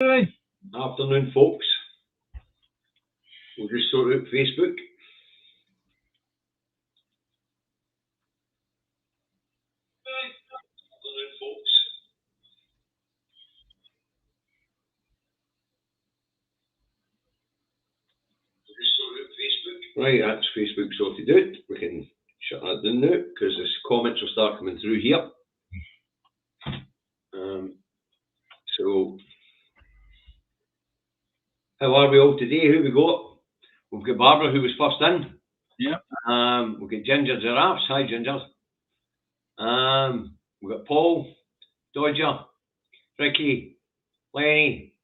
Right. Afternoon, folks. We'll just sort out Facebook. Afternoon, folks. We'll just sort out Facebook. Right, that's Facebook sorted out. We can shut that down now because the comments will start coming through here. So, how are we all today? Who we got? We've got Barbara, who was first in. Yep. We've got Ginger Giraffes. Hi, Ginger. We've got Paul, Dodger, Ricky, Lenny,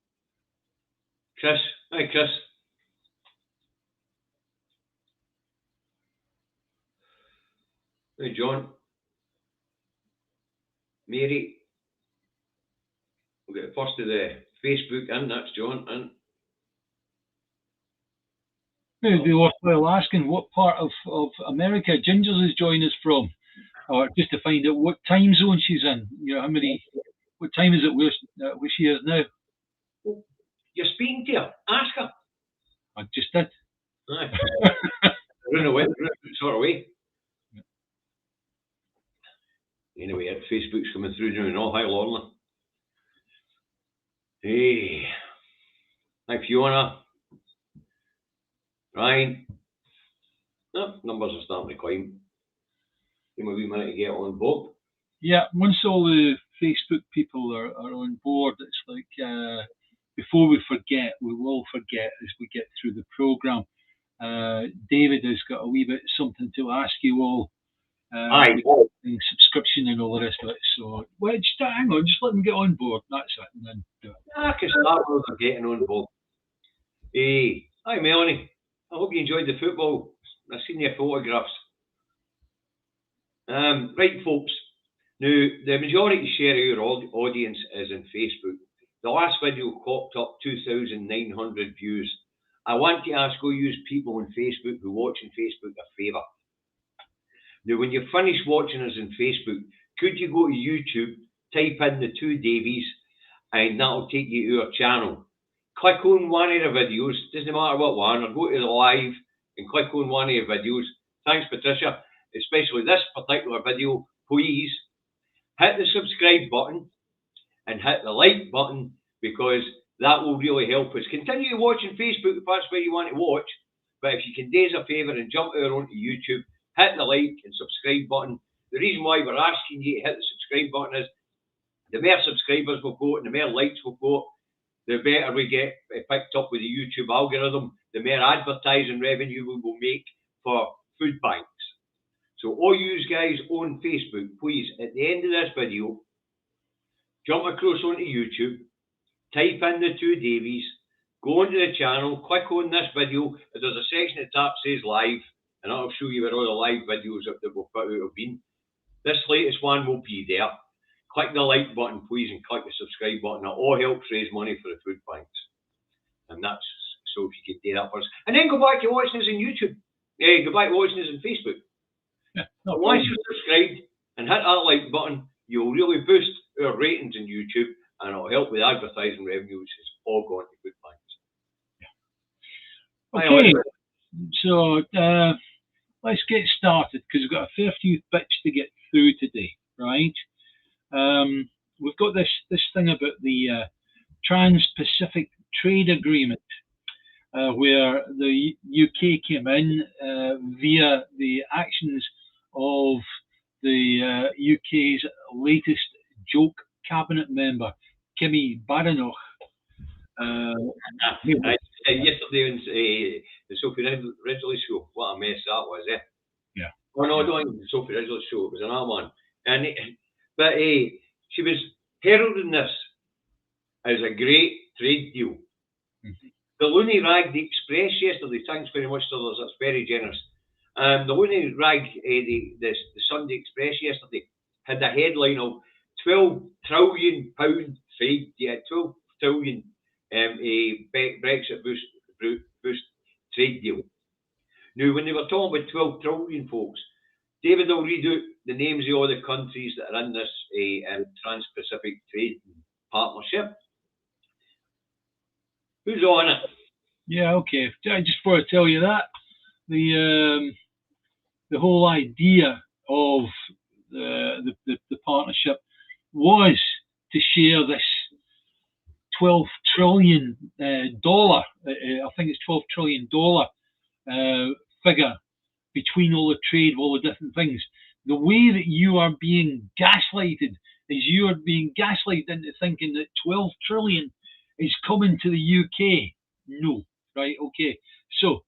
Chris. Hi, Chris. Hey, John. Mary. We'll get the first of the Facebook in. That's John in. It would be worthwhile asking what part of America Gingers is joining us from, or just to find out what time zone she's in. You know, what time is it where she is now? You're speaking to her. Ask her. I just did. Aye. Run away, sort of way. Anyway, Facebook's coming through now and all. Hi, Lorna. Hey. Hi, Fiona. Ryan. Oh, numbers are starting to climb. Give me a wee minute to get on board. Yeah, once all the Facebook people are on board, it's like before we forget, we will forget as we get through the programme. David has got a wee bit something to ask you all. Aye. Subscription and all the rest of it. So, well, just hang on, just let them get on board. That's it. And then do it. I can start with them getting on board. Hey. Hi, Melanie. I hope you enjoyed the football. I've seen your photographs. Right, folks. Now, the majority share of your audience is in Facebook. The last video clocked up 2,900 views. I want to ask all you people on Facebook who watch on Facebook a favour. Now, when you're finished watching us on Facebook, could you go to YouTube, type in the two Davies, and that'll take you to our channel. Click on one of the videos, doesn't matter what one, or go to the live and click on one of the videos. Thanks, Patricia. Especially this particular video, please hit the subscribe button and hit the like button, because that will really help us continue to watch on Facebook if that's where you want to watch. But if you can do us a favour and jump over onto YouTube, hit the like and subscribe button. The reason why we're asking you to hit the subscribe button is the more subscribers we've got and the more likes we've got, the better we get picked up with the YouTube algorithm, the more advertising revenue we will make for food banks. So all you guys on Facebook, please, at the end of this video, jump across onto YouTube, type in the two Davies, go onto the channel, click on this video. There's a section at the top that says live, and that'll show you where all the live videos that we've put out have been. This latest one will be there. Click the like button, please, and click the subscribe button. That all helps raise money for the food banks. And that's, so if you could do that first. And then go back to watching us on YouTube. Go back to watching us on Facebook. Yeah, once you're subscribed and hit that like button, you'll really boost our ratings on YouTube, and it'll help with advertising revenue, which is all going to food banks. Okay, so let's get started, because we've got a fair few bits to get through today, right? We've got this thing about the Trans-Pacific Trade Agreement, where the UK came in via the actions of the UK's latest joke cabinet member, Kimmy Badenoch. Yesterday on the Sophie Ridgely show, what a mess that was, eh? Yeah. Oh no, I don't think the Sophie Ridgely show, it was another one. But she was heralding this as a great trade deal. Mm-hmm. The Looney Rag, the Express yesterday, thanks very much to others, that's very generous. The Looney Rag, the Sunday Express yesterday, had the headline of £12 trillion trade, 12 trillion Brexit boost trade deal. Now, when they were talking about 12 trillion, folks, David will read out the names of all the countries that are in this Trans-Pacific Trade Partnership. Who's on it? Yeah, okay. Just before I tell you that, the whole idea of the partnership was to share this $12 trillion dollar. I think it's $12 trillion figure between all the trade, all the different things. The way that you are being gaslighted is you are being gaslighted into thinking that 12 trillion is coming to the UK. No, right? Okay. So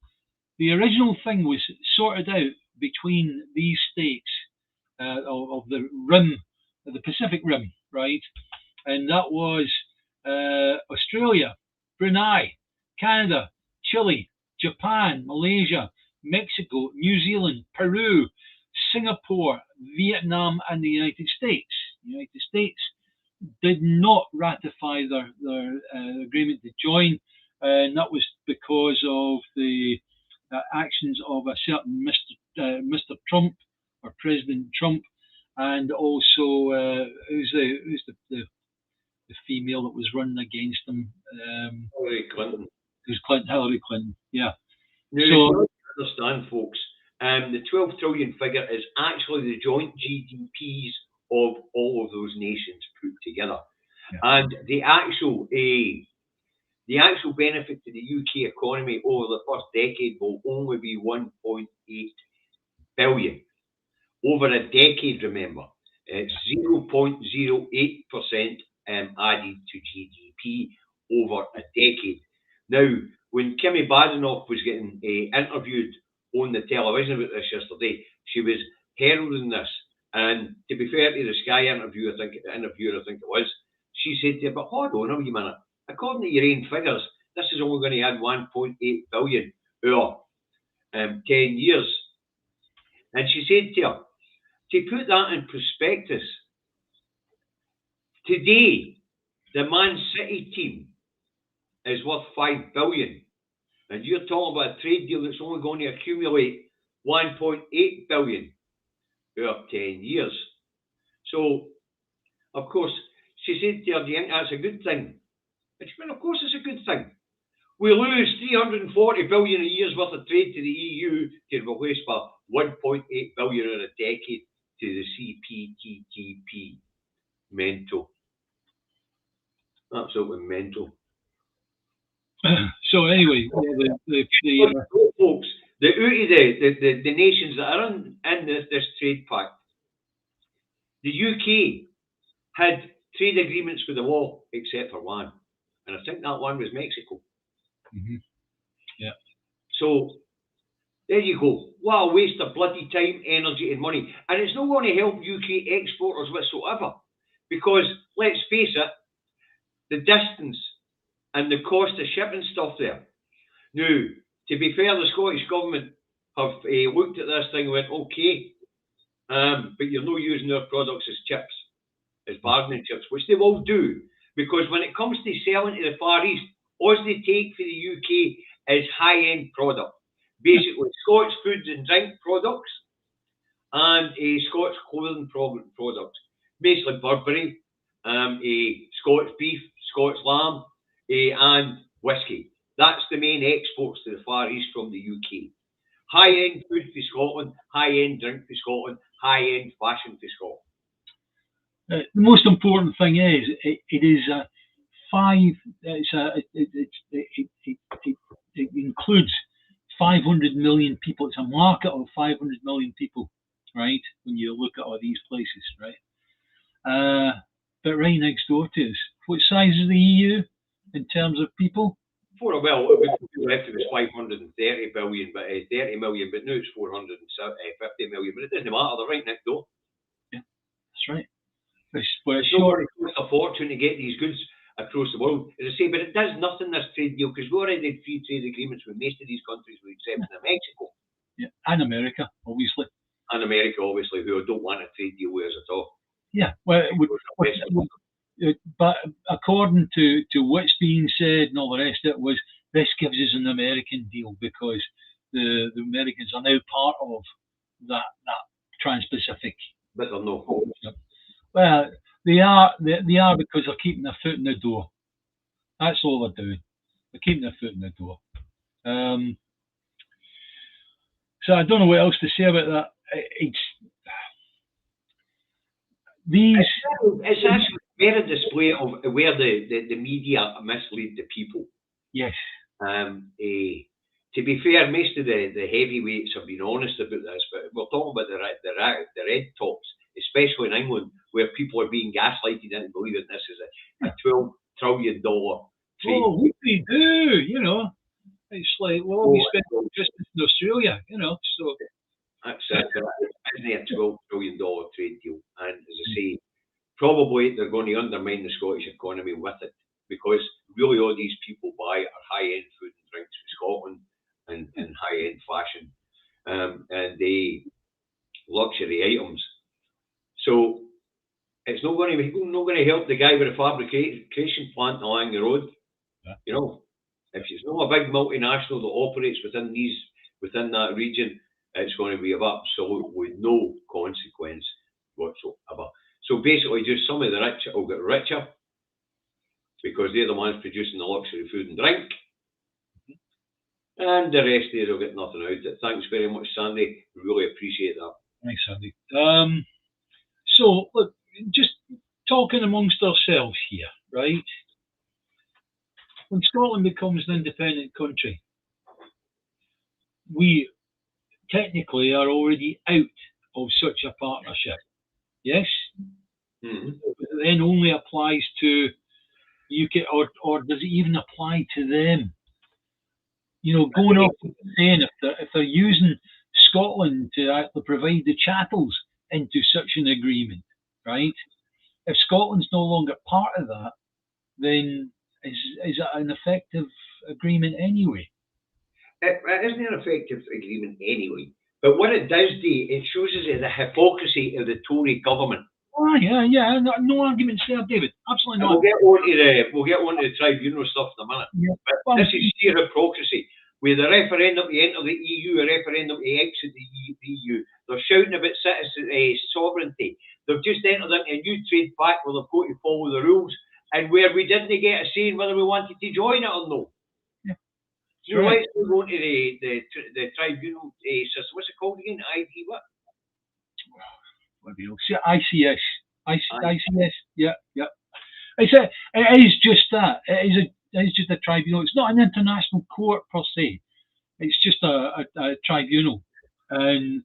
the original thing was sorted out between these states of the rim, the Pacific Rim, right? And that was Australia, Brunei, Canada, Chile, Japan, Malaysia, Mexico, New Zealand, Peru, Singapore, Vietnam, and the United States. The United States did not ratify their agreement to join, and that was because of the actions of a certain Mr. Trump or President Trump, and also who's the female that was running against him. Hillary Clinton. It was Hillary Clinton. Yeah. Now, so, understand, folks. The 12 trillion figure is actually the joint GDPs of all of those nations put together, and the actual benefit to the UK economy over the first decade will only be 1.8 billion over a decade. Remember, it's 0.08% added to GDP over a decade. Now, when Kimmy Badenoch was getting interviewed on the television about this yesterday, she was heralding this. And to be fair to the Sky interviewer, I think it was, she said to her, but hold on a wee minute. According to your own figures, this is only going to add 1.8 billion over 10 years. And she said to her, to put that in prospectus, today, the Man City team is worth 5 billion. And you're talking about a trade deal that's only going to accumulate 1.8 billion over 10 years. So, of course, she said to her, do you think that's a good thing? And she went, of course it's a good thing. We lose 340 billion a year's worth of trade to the EU to replace by 1.8 billion in a decade to the CPTPP. Mental. Absolutely mental. So anyway, folks, the nations that are in this trade pact, the UK had trade agreements with them all except for one, and I think that one was Mexico. Mm-hmm. Yeah. So there you go. What a waste of bloody time, energy, and money, and it's not going to help UK exporters whatsoever, because let's face it, the distance and the cost of shipping stuff there. Now, to be fair, the Scottish government have looked at this thing and went, okay, but you're not using their products as chips, as bargaining chips, which they will do, because when it comes to selling to the Far East, all they take for the UK is high-end product. Basically, Scotch foods and drink products and Scotch clothing products. Basically, Burberry, Scotch beef, Scotch lamb, and whiskey. That's the main exports to the Far East from the UK. High-end food for Scotland, high-end drink for Scotland, high-end fashion for Scotland. The most important thing is it includes 500 million people. It's a market of 500 million people, right? When you look at all these places, right? But right next door to us, what size is the EU in terms of people? Well, before left it was 530 billion, but 30 million, but now it's 450 million. But it doesn't matter; they're right next door. Yeah, that's right. It's not going to cost a fortune to get these goods across the world, as I say. But it does nothing, this trade deal, because we already had free trade agreements with most of these countries, with exception of Mexico. Yeah, and America, obviously. And America, obviously, who don't want a trade deal with us at all. Yeah, well, but according to what's being said and all the rest of it, was this gives us an American deal because the Americans are now part of that Trans-Pacific. But they're not. Well, they are because they're keeping their foot in the door. That's all they're doing. They're keeping their foot in the door. So I don't know what else to say about that. It's actually a display of where the media mislead the people. Yes. To be fair, most of the heavyweights have been honest about this, but we're talking about the red tops, especially in England, where people are being gaslighted into believing this is a $12 trillion trade. Oh, what do we do? You know, it's like, well, we spent Christmas in Australia, you know, so. That's it. Isn't it a $12 trillion trade deal? And as I say, probably they're going to undermine the Scottish economy with it, because really all these people buy are high-end food and drinks from Scotland and high-end fashion and the luxury items. So it's not going to help the guy with a fabrication plant along the road. Yeah. You know, if it's not a big multinational that operates within that region, it's going to be of absolutely no consequence whatsoever. So basically, just some of the rich will get richer because they're the ones producing the luxury food and drink, and the rest there will get nothing out of it. Thanks very much, Sandy. We really appreciate that. Thanks, Sandy. So, look, just talking amongst ourselves here, right? When Scotland becomes an independent country, we technically are already out of such a partnership. Yes? Mm-hmm. It then only applies to UK, or does it even apply to them? You know, going off and saying if they're using Scotland to actually provide the chattels into such an agreement, right? If Scotland's no longer part of that, then is it an effective agreement anyway? It isn't an effective agreement anyway. But what it does do, it shows us the hypocrisy of the Tory government. Oh, yeah. No arguments there, David. Absolutely not. We'll get on to the tribunal stuff in a minute. Yeah. But this is sheer hypocrisy. With the referendum to enter the EU, a referendum to exit the EU, they're shouting about citizen sovereignty. They've just entered into a new trade pact where they've got to follow the rules, and where we didn't get a say in whether we wanted to join it or no. Yeah. So let's move on to the tribunal system. What's it called again? what? ICS. ICS. Yeah. It is just that. It is just a tribunal. It's not an international court per se. It's just a tribunal. And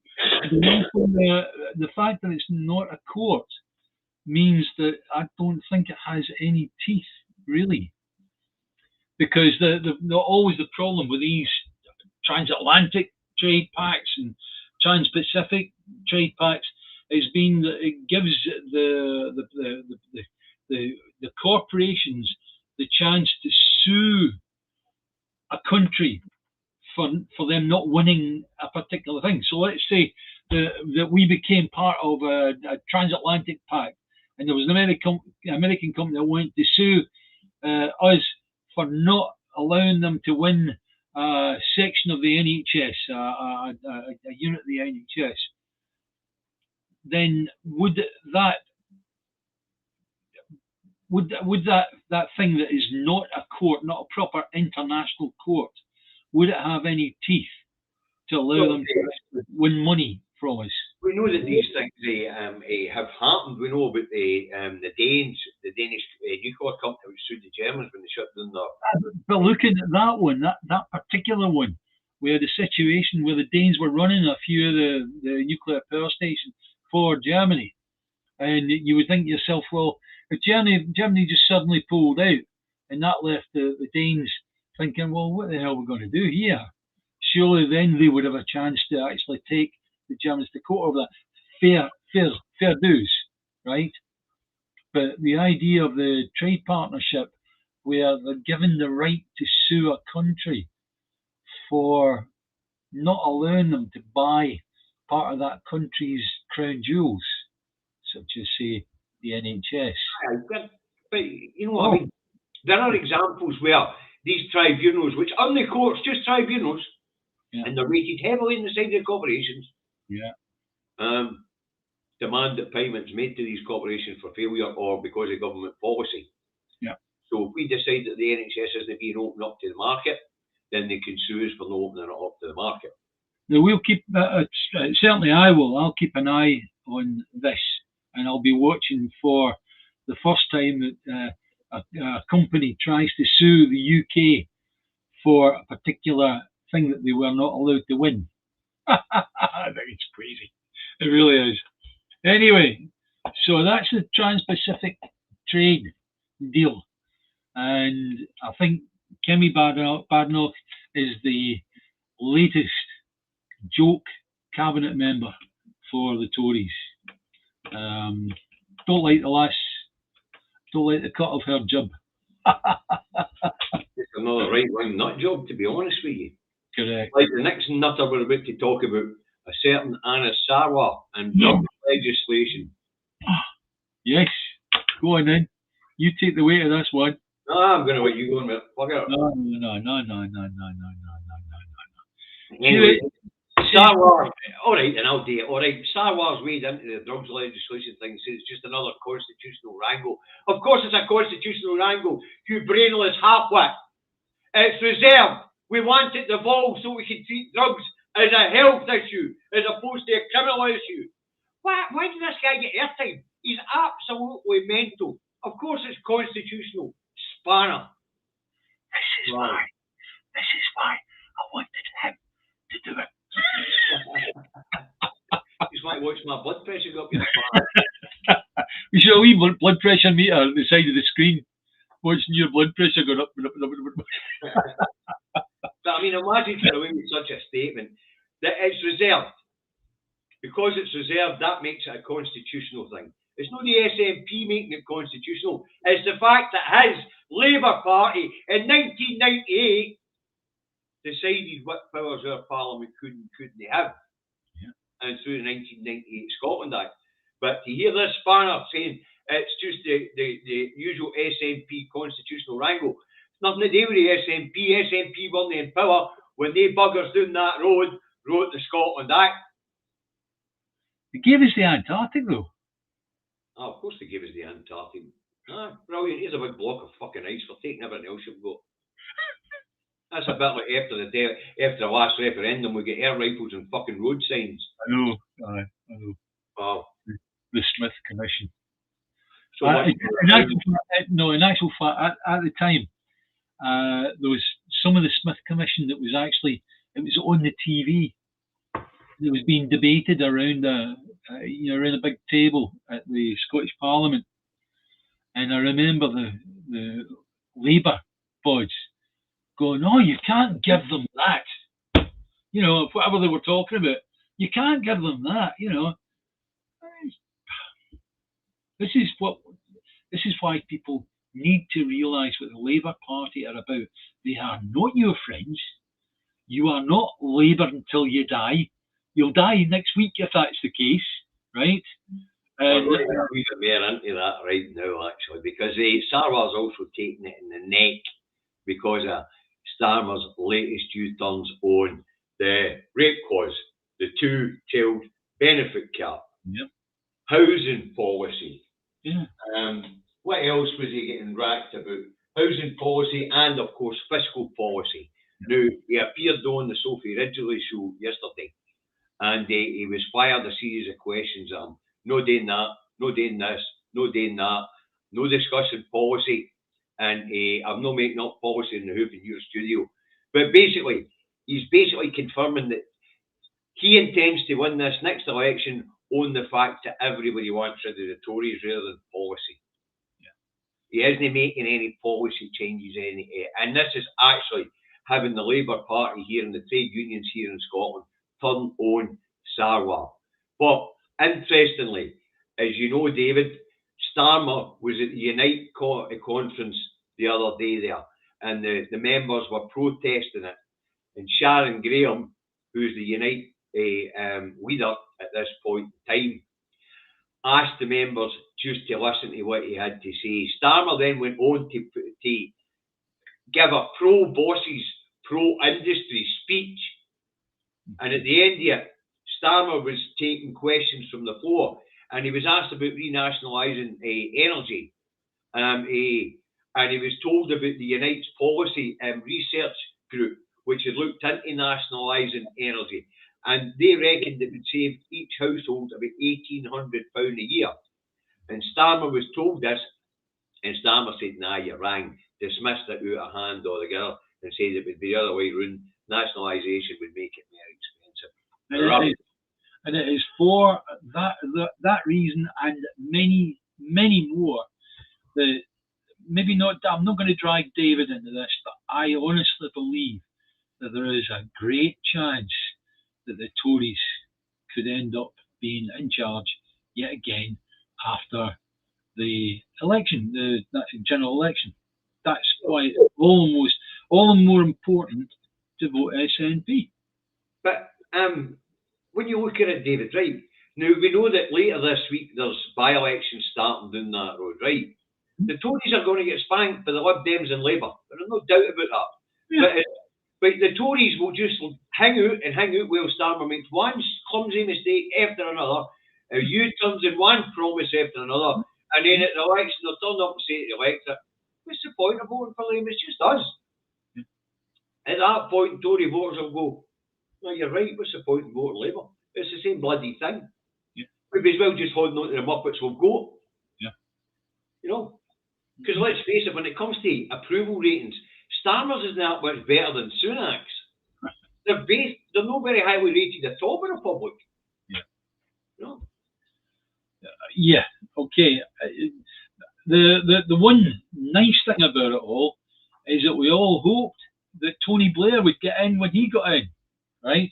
the fact that it's not a court means that I don't think it has any teeth, really. Because always the problem with these transatlantic trade pacts and trans-Pacific trade pacts has been that it gives the corporations the chance to sue a country for them not winning a particular thing. So let's say that we became part of a transatlantic pact, and there was an American company that wanted to sue us for not allowing them to win a section of the NHS, a unit of the NHS. Then would that thing that is not a court, not a proper international court, would it have any teeth to allow them to win money from us? We know that these things have happened. We know about the Danish nuclear company which sued the Germans when they shut down their. But looking at that one, that particular one, we had a situation where the Danes were running a few of the nuclear power stations for Germany, and you would think to yourself, well, if Germany just suddenly pulled out, and that left the Danes thinking, well, what the hell are we going to do here? Surely then they would have a chance to actually take the Germans to court over that. Fair dues, right? But the idea of the trade partnership where they're given the right to sue a country for not allowing them to buy part of that country's crown jewels, such as, say, the NHS. But you know what I mean? There are examples where these tribunals, which aren't the courts, just tribunals, and they're rated heavily in the side of the corporations, demand that payments made to these corporations for failure or because of government policy. Yeah. So if we decide that the NHS isn't being opened up to the market, then they can sue us for not opening it up to the market. Now we'll keep, certainly I will, I'll keep an eye on this, and I'll be watching for the first time that a company tries to sue the UK for a particular thing that they were not allowed to win. I think it's crazy. It really is. Anyway, so that's the Trans-Pacific trade deal. And I think Kemi Badenoch is the latest joke cabinet member for the Tories. Don't like the lass, don't like the cut of her jib. It's another right-wing nut job, to be honest with you. Correct. Like the next nutter we're about to talk about, a certain Anna Sarwar and drug legislation. Yes, go on then. You take the weight of this one. No, I'm going to let you go on with it. Fuck it. No. Anyway, Sarwar, all right, and I'll do it. All right, Sarwar's weighed into the drugs legislation thing, says it's just another constitutional wrangle. Of course it's a constitutional wrangle, you brainless halfwit. It's reserved. We want it devolved so we can treat drugs as a health issue, as opposed to a criminal issue. Why did this guy get airtime? He's absolutely mental. Of course it's constitutional. Spanner. This is why I wanted him to do it. Just might watch my blood pressure go up. We should have a wee blood pressure meter at the side of the screen, watching your blood pressure going up and up and up and up. But I mean, imagine getting away with such a statement that it's reserved. Because it's reserved, that makes it a constitutional thing. It's not the SNP making it constitutional. It's the fact that his Labour Party in 1998 decided what powers our Parliament could and couldn't have. Yeah. And through the 1998 Scotland Act. But to hear this spanner saying it's just the usual SNP constitutional wrangle, it's nothing to do with the SNP. SNP weren't in power when they buggers down that road wrote the Scotland Act. They gave us the Antarctic though. Oh, of course they gave us the Antarctic. Ah, brilliant. Here's a big block of fucking ice for taking everything else you've got. That's a bit like after the last referendum, we get air rifles and fucking road signs. I know. Wow. The Smith Commission. So in actual fact, at the time, there was some of the Smith Commission that was actually, it was on the TV. It was being debated around around a big table at the Scottish Parliament. And I remember the Labour boys going, "Oh, you can't give them that." You know, whatever they were talking about, you can't give them that. You know, this is why people need to realise what the Labour Party are about. They are not your friends. You are not Labour until you die. You'll die next week if that's the case, right? We're going to get a wee bit more into that right now, actually, because Sarwar's also taking it in the neck because of Starmer's latest U-turns on the rape clause, the two-child benefit cap, housing policy. Yeah. What else was he getting racked about? Housing policy and, of course, fiscal policy. Now, he appeared on the Sophie Ridgely show yesterday, and he was fired a series of questions at him. No doing that, no doing this, no doing that, no discussing policy, and I'm not making up policy in the hoop in your studio. But basically, he's basically confirming that he intends to win this next election on the fact that everybody wants rid of the Tories rather than policy. Yeah. He isn't making any policy changes, and this is actually having the Labour Party here and the trade unions here in Scotland turn on Sarwar. But interestingly, as you know, David, Starmer was at the Unite conference the other day there, and the members were protesting it. And Sharon Graham, who's the Unite leader at this point in time, asked the members just to listen to what he had to say. Starmer then went on to give a pro-bosses, pro-industry speech. And at the end of it, Starmer was taking questions from the floor, and he was asked about renationalising energy. and he was told about the Unite's policy research group, which had looked into nationalising energy, and they reckoned it would save each household about £1,800 a year. And Starmer was told this, and Starmer said, "Nah, you rang," dismissed it out of hand altogether, and said it would be the other way round. Nationalisation would make it more expensive. And it is for that reason and many, many more that maybe not. I'm not going to drag David into this, but I honestly believe that there is a great chance that the Tories could end up being in charge yet again after the election, the general election. That's why it's all the more important to vote SNP. But when you look at it, David, right, now we know that later this week there's by-elections starting down that road, right? The Tories are going to get spanked by the Lib Dems and Labour. There's no doubt about that. Yeah. But the Tories will just hang out while Starmer makes one clumsy mistake after another, U-turns in one promise after another, and then at the election they'll turn up and say to the electorate, "What's the point of voting for them? It's just us." At that point, Tory voters will go, "No, you're right, what's the point in voting Labour? It's the same bloody thing." Yeah. We'd as well just holding on to the Muppets will go. Yeah. You know? Because let's face it, when it comes to approval ratings, Starmer's is not much better than Sunak's. They're not very highly rated at all by the public. Yeah. No. Yeah. Okay. The one nice thing about it all is that we all hoped that Tony Blair would get in when he got in, right?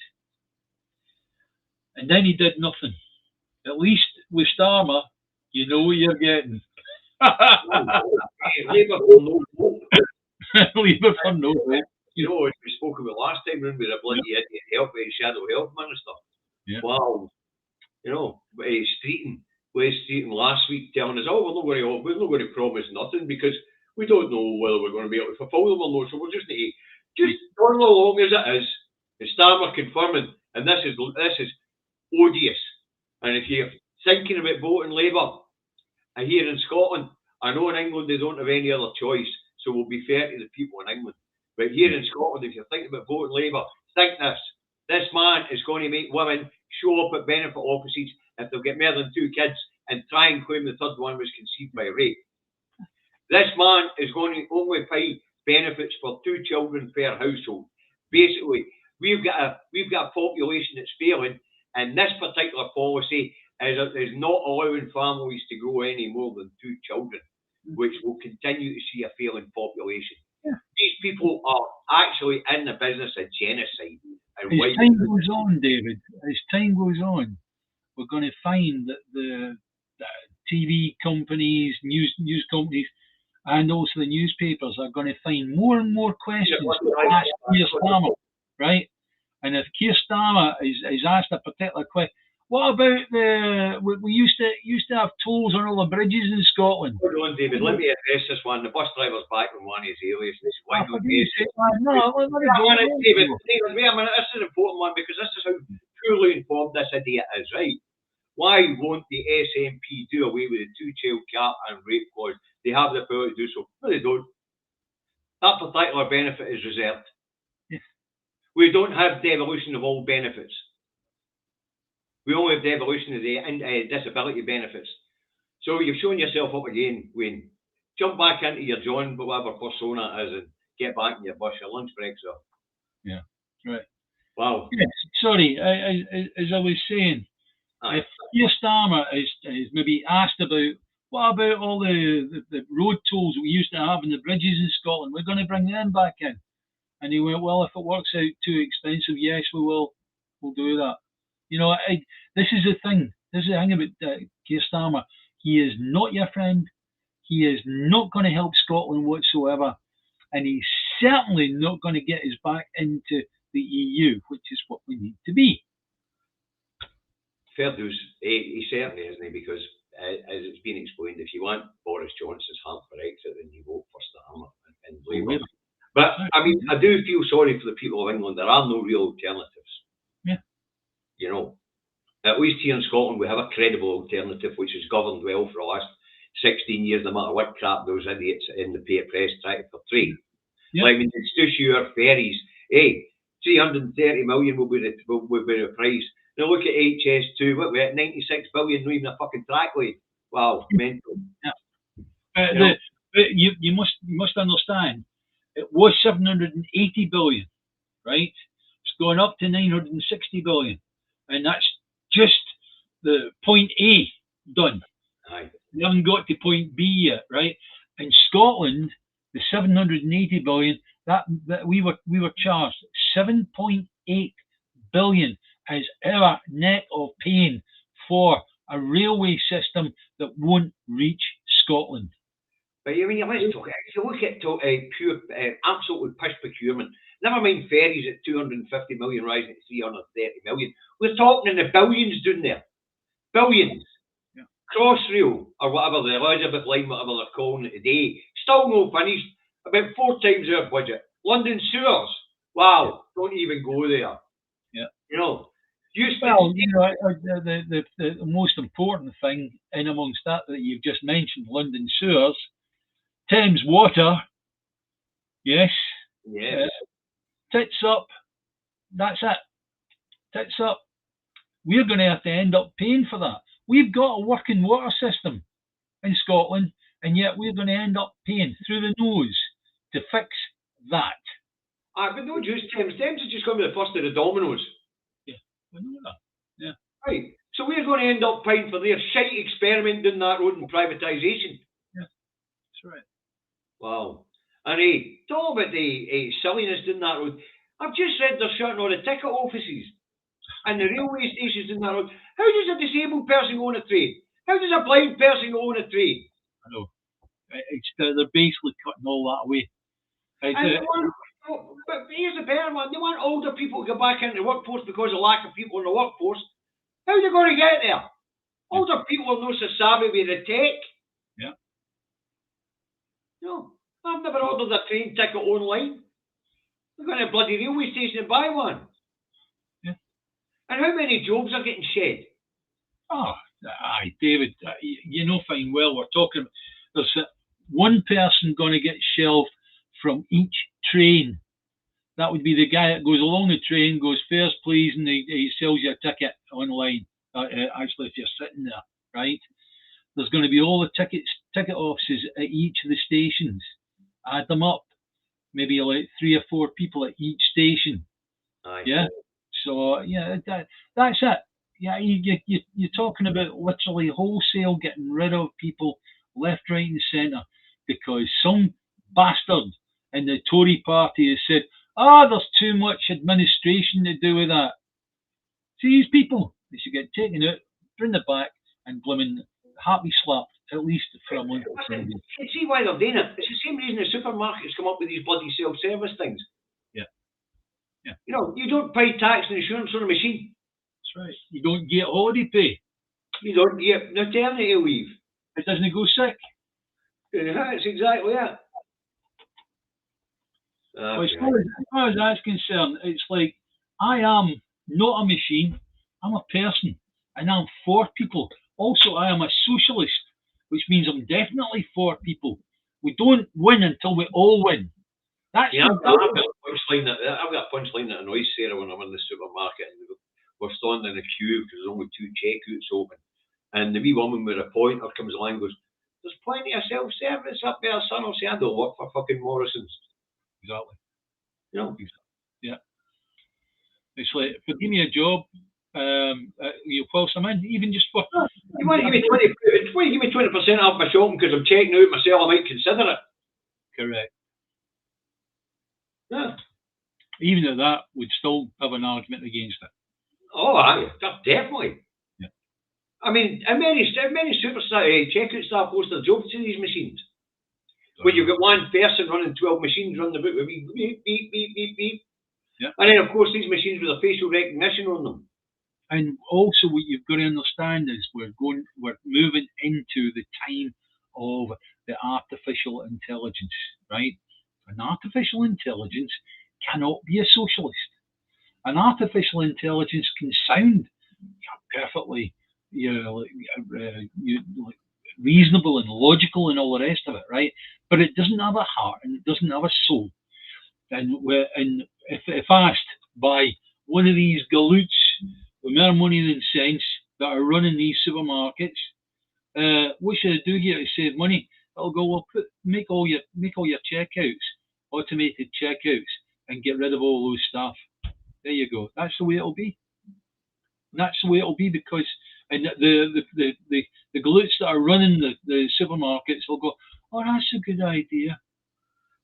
And then he did nothing. At least with Starmer, you know what you're getting. Labour for no hope. Labour for no hope. You know, as we spoke about last time, when we were a bloody idiot shadow health minister. Yeah. Wow. You know, Wes Streeton last week telling us, "Oh, we're not going to promise nothing because we don't know whether we're going to be able to fulfil them or not. So we'll just need to just run along as it is." And Starmer confirming, and this is odious. And if you're thinking about voting Labour, here in Scotland, I know in England they don't have any other choice, so we'll be fair to the people in England. But here in Scotland, if you're thinking about voting Labour, think this. This man is going to make women show up at benefit offices if they'll get more than 2 kids and try and claim the third one was conceived by rape. This man is going to only pay benefits for 2 children per household. Basically, we've got a population that's failing, and this particular policy is not allowing families to grow any more than 2 children, which will continue to see a failing population. Yeah. These people are actually in the business of genocide. And as time goes on, David, as time goes on, we're going to find that the TV companies, news companies, and also the newspapers are going to find more and more questions to ask Keir Starmer, right? And if Keir Starmer is asked a particular question, what about we used to have tolls on all the bridges in Scotland? Hold on, David, let me address this one. The bus driver's back on one of his alias. Why don't David, wait a minute, this is an important one because this is how poorly informed this idiot is, right? Why won't the SNP do away with the 2-child cap and rape clause? They have the power to do so. No, they don't. That particular benefit is reserved. Yes. We don't have devolution of all benefits. We only have devolution of the disability benefits. So you've shown yourself up again, Wayne. Jump back into your John, whatever persona it is, and get back in your bus. Your lunch break's up. Yeah, right. Wow. Yes, sorry, as I was saying, if Keir Starmer is maybe asked about, what about all the road tolls we used to have in the bridges in Scotland? We're going to bring them back in. And he went, well, if it works out too expensive, yes, we will. We'll do that. You know, this is the thing. This is the thing about Keir Starmer. He is not your friend. He is not going to help Scotland whatsoever. And he's certainly not going to get us back into the EU, which is what we need to be. Fair dues. He certainly isn't, because as it's been explained, if you want Boris Johnson's hand for exit, then you vote for Starmer and Labour. But, I mean, I do feel sorry for the people of England. There are no real alternatives. Yeah. You know, at least here in Scotland, we have a credible alternative which has governed well for the last 16 years, no matter what crap those idiots in the paper press try to portray. Yeah. Like, when it's 2 sure ferries, hey, 330 million will be the price. Now look at HS2, what we at 96 billion, not even a fucking trackway. Wow, mental. Yeah. You must understand, it was 780 billion, right? It's going up to 960 billion, and that's just the point A done. Aye. We haven't got to point B yet, right? In Scotland, the 780 billion that we were charged 7.8 billion as our net of paying for a railway system that won't reach Scotland. But I mean, let's talk. If you look at pure, absolutely push procurement, never mind ferries at 250 million rising to 330 million. We're talking in the billions down there. Billions. Yeah. Crossrail, or whatever, the Elizabeth line, whatever they're calling it today, still no finished. About 4 times our budget. London sewers. Wow, don't even go there. Yeah. You know, well, you know, the most important thing in amongst that you've just mentioned, London sewers, Thames Water, yes. Yes. Tits up. That's it. Tits up. We're going to have to end up paying for that. We've got a working water system in Scotland, and yet we're going to end up paying through the nose to fix that. But don't use Thames. Thames is just going to be the first of the dominoes. Yeah, I know that. Yeah. Right. So we're going to end up paying for their shite experiment down that road in privatisation. Yeah, that's right. Wow. And talk about the silliness down that road. I've just read they're shutting all the ticket offices and the railway stations in that road. How does a disabled person own a train? How does a blind person own a train? I know. They're basically cutting all that away. But here's the better one. They want older people to go back into the workforce because of lack of people in the workforce. How are they going to get there? Older people are not so savvy with the tech. Yeah. No, I've never ordered a train ticket online. I'm going to a bloody railway station and buy one. Yeah. And how many jobs are getting shed? Oh, aye, David, you know fine well we're talking about, there's one person going to get shelved from each train. That would be the guy that goes along the train, goes fares please, and he sells you a ticket online. Actually, if you're sitting there, right? There's going to be all the ticket offices at each of the stations. Add them up, maybe like 3 or 4 people at each station. Aye. Yeah. So yeah, that's it. Yeah, you're talking about literally wholesale getting rid of people left, right, and centre because some bastard in the Tory party has said, there's too much administration to do with that. See, these people, they should get taken out, bring it back, and blooming happy slapped, at least for a month. Listen, you can see why they're doing it. It's the same reason the supermarkets come up with these bloody self-service things. Yeah. Yeah. You know, you don't pay tax and insurance on a machine. That's right. You don't get holiday pay. You don't get maternity leave. It doesn't go sick. That's exactly it. Well, as far as that's concerned, it's like I am not a machine. I'm a person, and I'm for people. Also, I am a socialist, which means I'm definitely for people. We don't win until we all win. That's I've got a punchline that annoys Sarah when I'm in the supermarket and we're standing in a queue because there's only 2 checkouts open. And the wee woman with a pointer comes along and goes, "There's plenty of self-service up there, son." I'll say, "I don't work for fucking Morrison's." Exactly. You know? Yeah. It's like, if you give me a job, whilst I'm in, even just for... You want to give me 20% off my shopping because I'm checking out myself, I might consider it. Correct. Yeah. Even at that, we'd still have an argument against it. Oh, aye, definitely. Yeah. I mean, how many checkout staff post their jobs to these machines? When you've got one person running 12 machines running about with beep, beep, beep, beep, beep. Yeah. And then, of course, these machines with a facial recognition on them. And also, what you've got to understand is we're moving into the time of the artificial intelligence, right? An artificial intelligence cannot be a socialist. An artificial intelligence can sound perfectly, reasonable and logical and all the rest of it, right? But it doesn't have a heart and it doesn't have a soul. And if asked by one of these galoots with more money than sense that are running these supermarkets, what should I do here to save money? I'll go, well, make all your checkouts automated checkouts and get rid of all those staff. There you go. That's the way it'll be. That's the way it'll be, because and the galoots that are running the supermarkets will go, oh, that's a good idea.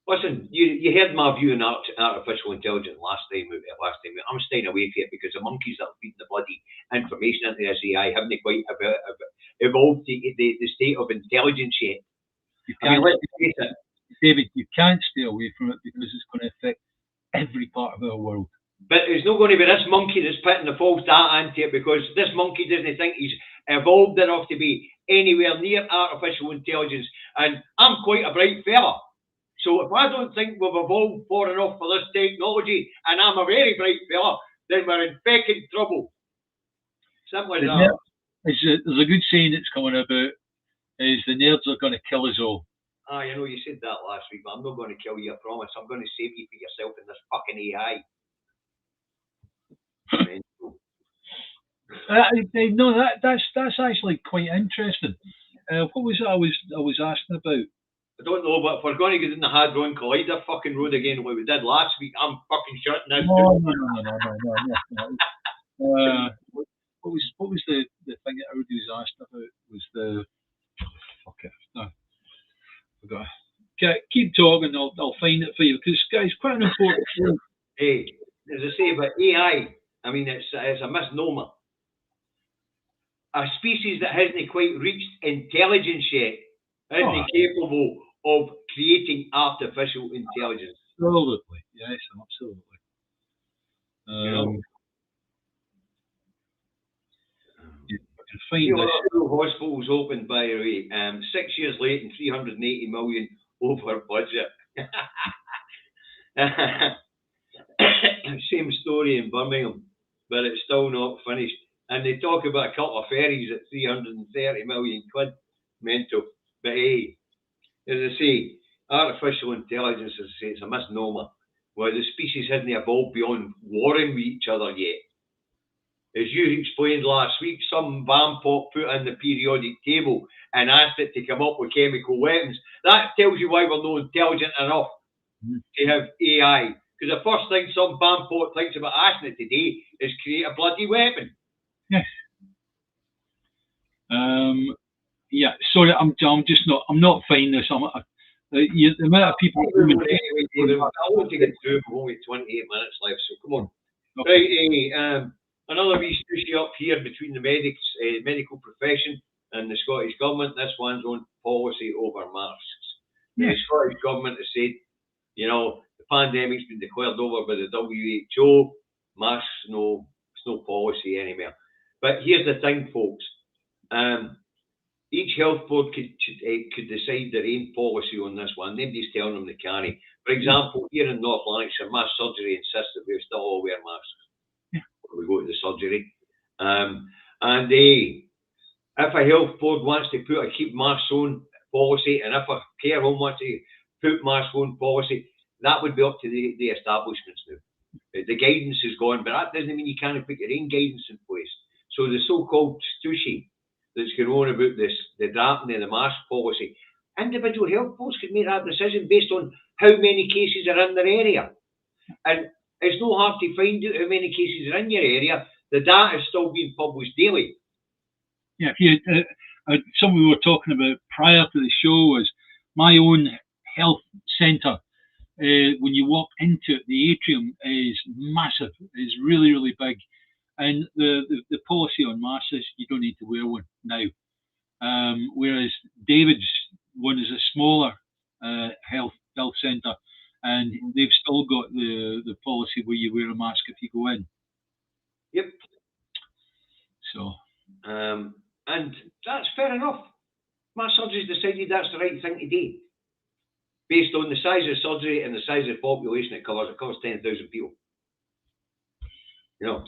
Listen, you heard my view on artificial intelligence last time. I'm staying away from it because the monkeys that are feeding the bloody information into this AI haven't quite evolved the state of intelligence yet. Let's face it. David, you can't stay away from it because it's going to affect every part of our world. But it's not going to be this monkey that's putting the false data into it, because this monkey doesn't think he's evolved enough to be anywhere near artificial intelligence. And I'm quite a bright fella. So if I don't think we've evolved far enough for this technology, and I'm a very bright fella, then we're in fucking trouble. Simple as that. There's a good saying that's coming about, is the nerds are going to kill us all. You know, you said that last week, but I'm not going to kill you, I promise. I'm going to save you for yourself in this fucking AI. No, that's actually quite interesting. What was it I was asking about? I don't know, but if we're going to get in the Hadron Collider fucking road again, like we did last week, I'm fucking shutting this. No. What was the thing that everybody was asked about? Was the okay? No, forgot. Okay, keep talking. I'll find it for you, because guys, quite an important thing. Hey, as I say about AI, I mean it's a misnomer. A species that hasn't quite reached intelligence yet isn't capable of creating artificial intelligence. Absolutely, yes, absolutely. Hospitals opened, by the way, 6 years late and 380 million over budget. Same story in Birmingham, but it's still not finished. And they talk about a couple of ferries at 330 million quid. Mental. But hey, as I say, artificial intelligence, as I say, it's a misnomer. Well, the species hasn't evolved beyond warring with each other yet. As you explained last week, some vampot put in the periodic table and asked it to come up with chemical weapons. That tells you why we're not intelligent enough to have AI. Because the first thing some vampot thinks about asking it today is create a bloody weapon. Yes. Yeah. Sorry, I'm not finding this. The amount of people. Anyway, David, I want to get through. We've only 28 minutes left, so come on. Okay. Right, another wee stushy up here between the medical profession and the Scottish Government. This one's on policy over masks. Yes. The Scottish Government has said, you know, the pandemic's been declared over by the WHO. Masks, it's no policy anymore. But here's the thing, folks. Each health board could decide their own policy on this one. Nobody's telling them they can't. For example, here in North Lanarkshire, my surgery insists that we still all wear masks when we go to the surgery. And if a health board wants to put a keep masks on policy, and if a care home wants to put masks on policy, that would be up to the establishments now. The guidance is gone, but that doesn't mean you can't put your own guidance in place. So the so-called stushy that's going on about this, the drafting of the mask policy, individual health boards could make that decision based on how many cases are in their area. And it's not hard to find out how many cases are in your area. The data is still being published daily. Yeah, something we were talking about prior to the show was my own health centre. When you walk into it, the atrium is massive. It's really, really big. And the policy on masks is you don't need to wear one now. Whereas David's one is a smaller health centre, and they've still got the policy where you wear a mask if you go in. Yep. So. And that's fair enough. My surgery's decided that's the right thing to do. Based on the size of the surgery and the size of the population it covers 10,000 people. You know,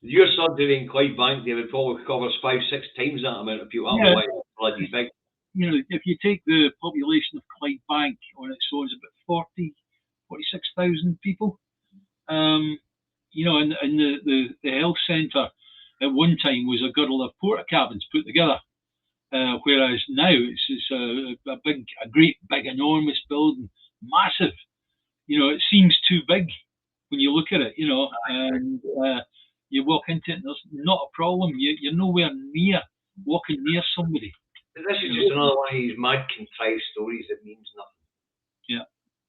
your surgery in Clydebank, David, probably covers 5-6 times that amount of people. That's why it's bloody big. you know, if you take the population of Clydebank on its own, it's about 46,000 people. You know, and the health centre at one time was a girdle of porta cabins put together, whereas now it's a great big enormous building, massive. You know, it seems too big when you look at it. You know, and you walk into it, and there's not a problem. You're nowhere near walking near somebody. This is just another one of these mad contrived stories that means nothing. Yeah.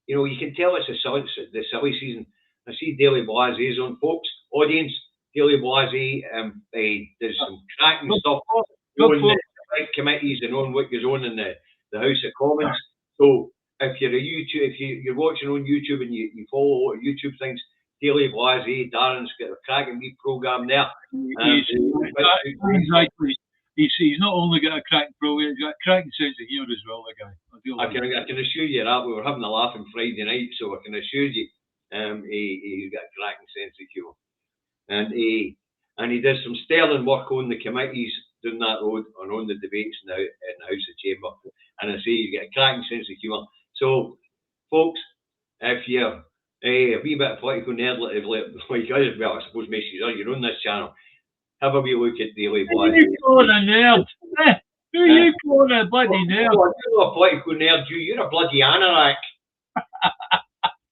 You know, you can tell it's the silly season. I see Daily Blasé's on, folks. Audience, Daily Blasé does some cracking stuff on the big committees and on what goes on in the House of Commons. So if you're if you're watching on YouTube and you follow a lot of YouTube things, Daily Blasé, Darren's got a cracking wee programme there. Exactly. He's not only got a cracking program, he's got a cracking sense of humour as well, the guy. I can assure you that. We were having a laugh on Friday night, so I can assure you he's got a cracking sense of humour. And he does some sterling work on the committees down that road and on the debates in the House of Chamber. And I say he's got a cracking sense of humour. So, folks, if you're a wee bit of political nerd, like well, I suppose most of you're on this channel, have a wee look at Daily Blasé. Who you calling a nerd? Who are you calling a bloody nerd? Oh, you're not a political nerd, you're a bloody anorak.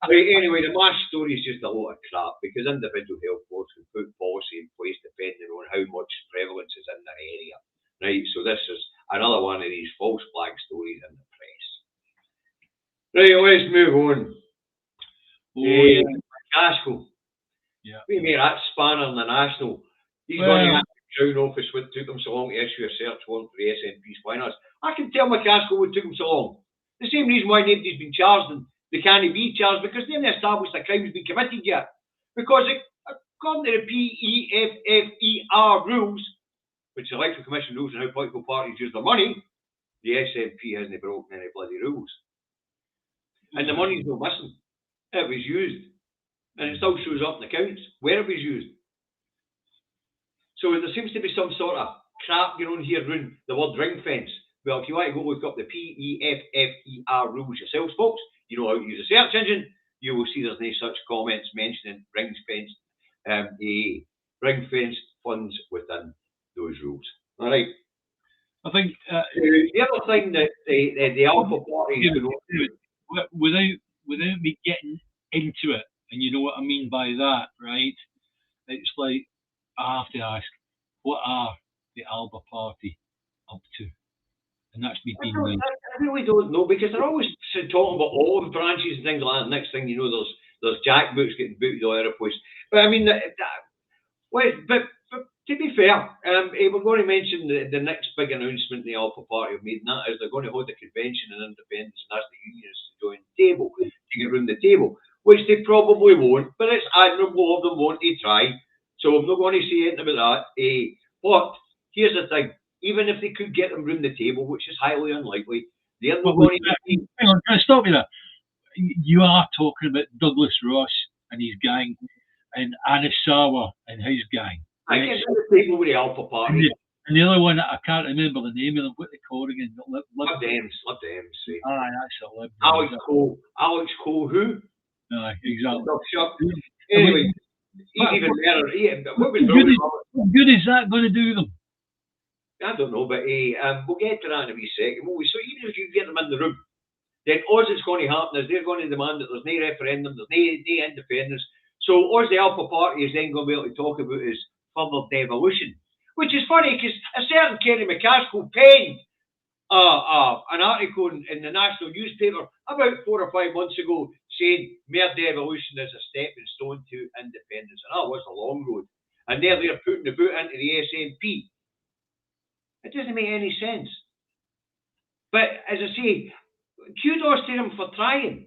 Right, anyway, the MASH story is just a lot of crap because individual health boards can put policy in place depending on how much prevalence is in their area. Right, so this is another one of these false flag stories in the press. Right, let's move on. McCaskill. Yeah. We made that spanner in the National. He's going to ask the Crown Office what took them so long to issue a search warrant for the SNP's finance. I can tell McCaskill what took them so long. The same reason why nobody's been charged and they can't be charged, because they haven't established a crime has been committed yet. Because according to the PEFFER rules, which are Electoral Commission rules on how political parties use their money, the SNP hasn't broken any bloody rules. And the money's not missing. It was used. And it still shows up in accounts where it was used. So there seems to be some sort of crap going on here around the word ring fence. Well, if you want to go look up the PEFFER rules yourselves, folks, you know how to use a search engine, you will see there's no such comments mentioning ring fence funds within those rules. All right. I think the other thing that the Alpha Party is going on, without me getting into it, and you know what I mean by that, right? It's like I have to ask, what are the Alba Party up to? And that's me being nice. I really don't know, because they're always talking about olive branches and things like that. Next thing you know, there's jackboots getting booted all over the place. But I mean, but to be fair, we're going to mention the next big announcement the Alpha Party have made, and that is they're going to hold a convention in independence and ask the unions to join the table, to get round the table, which they probably won't, but it's admirable of them wanting to try. So I'm not going to say anything about that. But here's the thing. Even if they could get them round the table, which is highly unlikely, they're not going to... Hang on, can I stop you there? You are talking about Douglas Ross and his gang, and Anisawa and his gang. I get round the table with the Alpha Party. And the other one, I can't remember the name of them, what they call again? Lib Dems. Aye, that's a Lib Dems. Alex Cole, who? Aye, exactly. Anyway, he's even better. What good is that going to do them? I don't know, but we'll get to that in a wee second. So even if you get them in the room, then all that's going to happen is they're going to demand that there's no referendum, there's no independence. So all the Alpha Party is then going to be able to talk about is further devolution, which is funny because a certain Kerry McCaskill penned an article in the national newspaper about 4 or 5 months ago saying mere devolution is a stepping stone to independence, and that was a long road. And they're putting the boot into the SNP. It doesn't make any sense. But as I say, kudos to them for trying.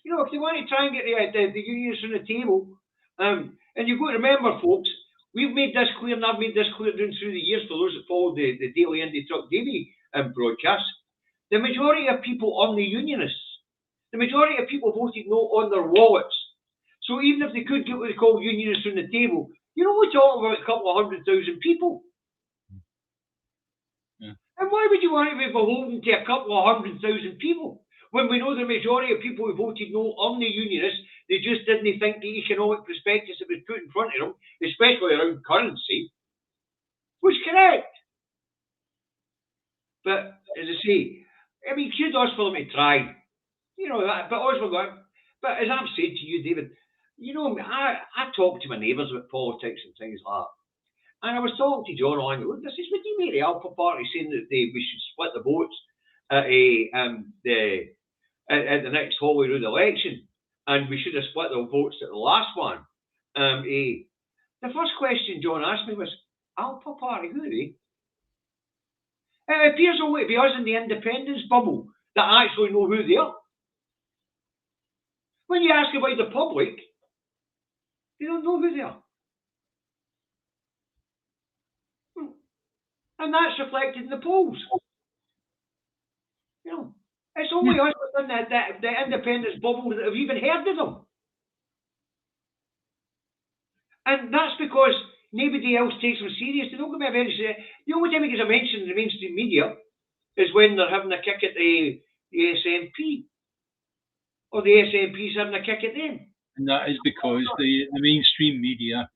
You know, if they want to try and get the unions on the table, and you've got to remember, folks, we've made this clear, and I've made this clear down through the years for those that followed the Daily Indie Truck Davies broadcast. The majority of people aren't the unionists. The majority of people voted no on their wallets. So even if they could get what they call unionists on the table, you're only talking about a couple of 100,000 people. Yeah. And why would you want to be beholden to a couple of 100,000 people when we know the majority of people who voted no on the unionists, they just didn't think the economic prospectus that was put in front of them, especially around currency, was correct? But as I say, I mean, kudos for them to try. You know, but also, but as I've said to you, David, you know, I talk to my neighbours about politics and things like that. And I was talking to John on, this is what you make the Alpha Party saying that we should split the votes at the next Holyrood election, and we should have split the votes at the last one. The first question John asked me was, Alpha Party, who are they? It appears only to be us in the independence bubble that actually know who they are. When you ask about the public, they don't know who they are. And that's reflected in the polls. You know, it's only us within the independence bubble that have even heard of them. And that's because nobody else takes them serious. They don't give me a very serious. The only time it gets a mention in the mainstream media is when they're having a kick at the SNP. Or the SNP's having a kick at them. And that is because the mainstream media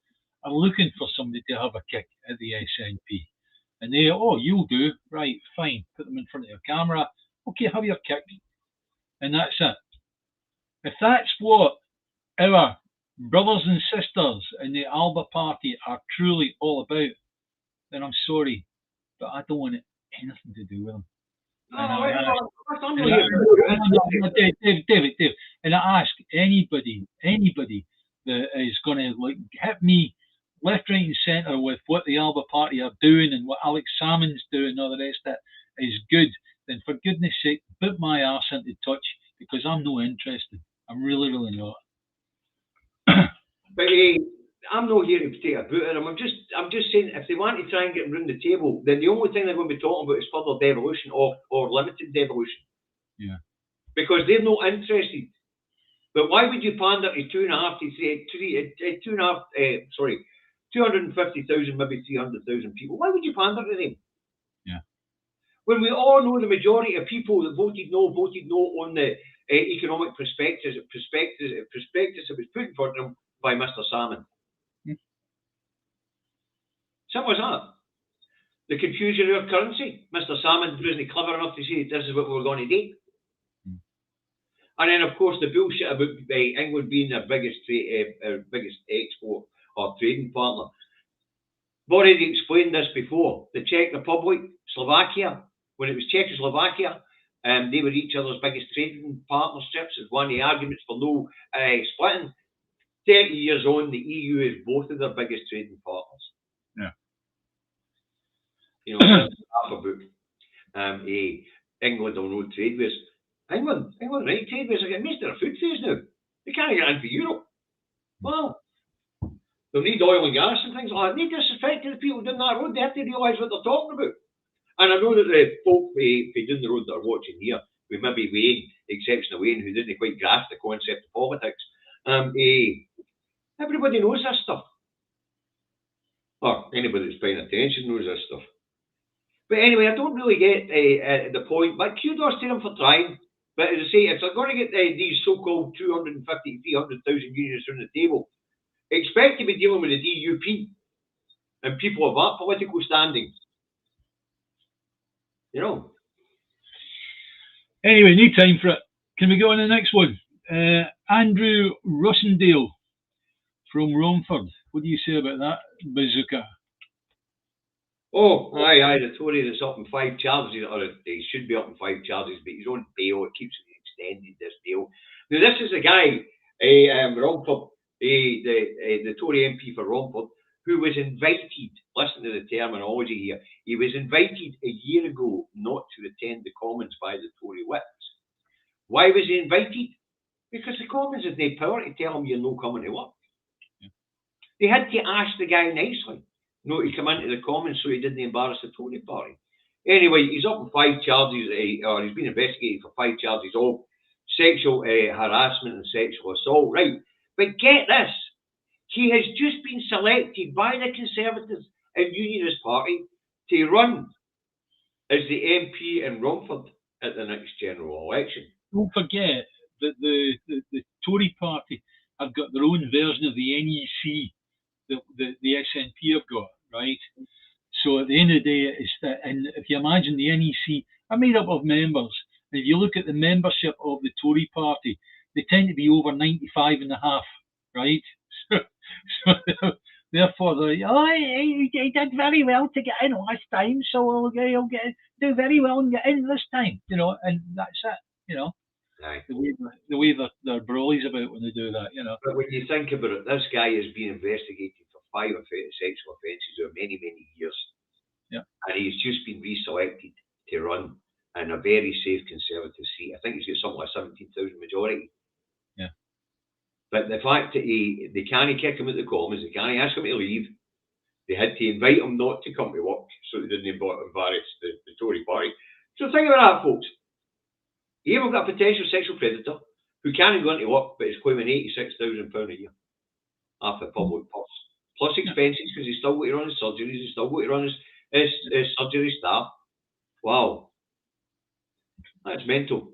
are looking for somebody to have a kick at the SNP. And they, oh, you'll do, right, fine. Put them in front of your camera. Okay, have your kick. And that's it. If that's what our brothers and sisters in the Alba Party are truly all about, then I'm sorry, but I don't want anything to do with them. David, and I ask anybody that is going to like hit me left, right, and centre with what the Alba Party are doing and what Alex Salmon's doing and all the rest of it is good, then for goodness sake, put my arse into touch, because I'm not interested. I'm really not. But I'm not here to take a boot at them. I'm just saying, if they want to try and get them round the table, then the only thing they're going to be talking about is further devolution or limited devolution. Yeah. Because they're not interested. But why would you pander to 250,000, maybe 300,000 people? Why would you pander to them? Yeah. When we all know the majority of people that voted no on the economic prospectus that was put in front of them by Mr. Salmon. Simple as that. The confusion of currency. Mr. Salmon wasn't clever enough to say this is what we're going to do. And then, of course, the bullshit about England being their biggest export or trading partner. I've already explained this before. The Czech Republic, Slovakia, when it was Czechoslovakia, they were each other's biggest trading partnerships. It's one of the arguments for no splitting. 30 years on, the EU is both of their biggest trading partners. Yeah. You know, half a book. England will no trade with us. England, right? Trade with us again. Most of their food phase now. They can't get into Europe. Well, they'll need oil and gas and things like that. They disrespect the people down that road. They have to realise what they're talking about. And I know that the folk down the road that are watching here, with maybe Wayne, exception of Wayne, who didn't quite grasp the concept of politics, everybody knows this stuff. Or anybody that's paying attention knows this stuff. But anyway, I don't really get the point. But kudos to them for trying. But as I say, if they're going to get these so-called 250,000, 300,000 unions on the table, expect to be dealing with the DUP and people of that political standing. You know. Anyway, no time for it. Can we go on to the next one? Andrew Rossendale from Romford. What do you say about that bazooka? Oh, aye, the Tory that's up in 5 charges, or he should be up in 5 charges, but he's on bail. It keeps extending this bail. Now, this is a guy, Romford, the Tory MP for Romford, who was invited, listen to the terminology here, he was invited a year ago not to attend the Commons by the Tory whips. Why was he invited? Because the Commons had no power to tell him you're not coming to work. Yeah. They had to ask the guy nicely not to come into the Commons so he didn't embarrass the Tory party. Anyway, he's up in 5 charges, or he's been investigated for 5 charges of sexual harassment and sexual assault. Right, but get this. He has just been selected by the Conservatives and Unionist Party to run is the MP in Romford at the next general election. Don't forget that the Tory party have got their own version of the NEC that the SNP have got, right? So at the end of the day, it's that, and if you imagine the NEC are made up of members, and if you look at the membership of the Tory party, they tend to be over 95 and a half, right? So therefore, he did very well to get in last time, so he'll do very well and get in this time, and that's it, Aye. the way they're brawlies about when they do that, But when you think about it, this guy has been investigated for 5 sexual offences over many, many years. Yeah. And he's just been reselected to run in a very safe Conservative seat. I think he's got something like 17,000 majority. Yeah. But the fact that they can't kick him at the Commons, they can't ask him to leave. They had to invite him not to come to work so they didn't embarrass the Tory party. So think about that, folks. Here we've got a potential sexual predator who can't go into work but is claiming £86,000 a year off the public purse. Plus expenses because he's still got to run his surgeries, he's still got to run his surgery staff. Wow. That's mental.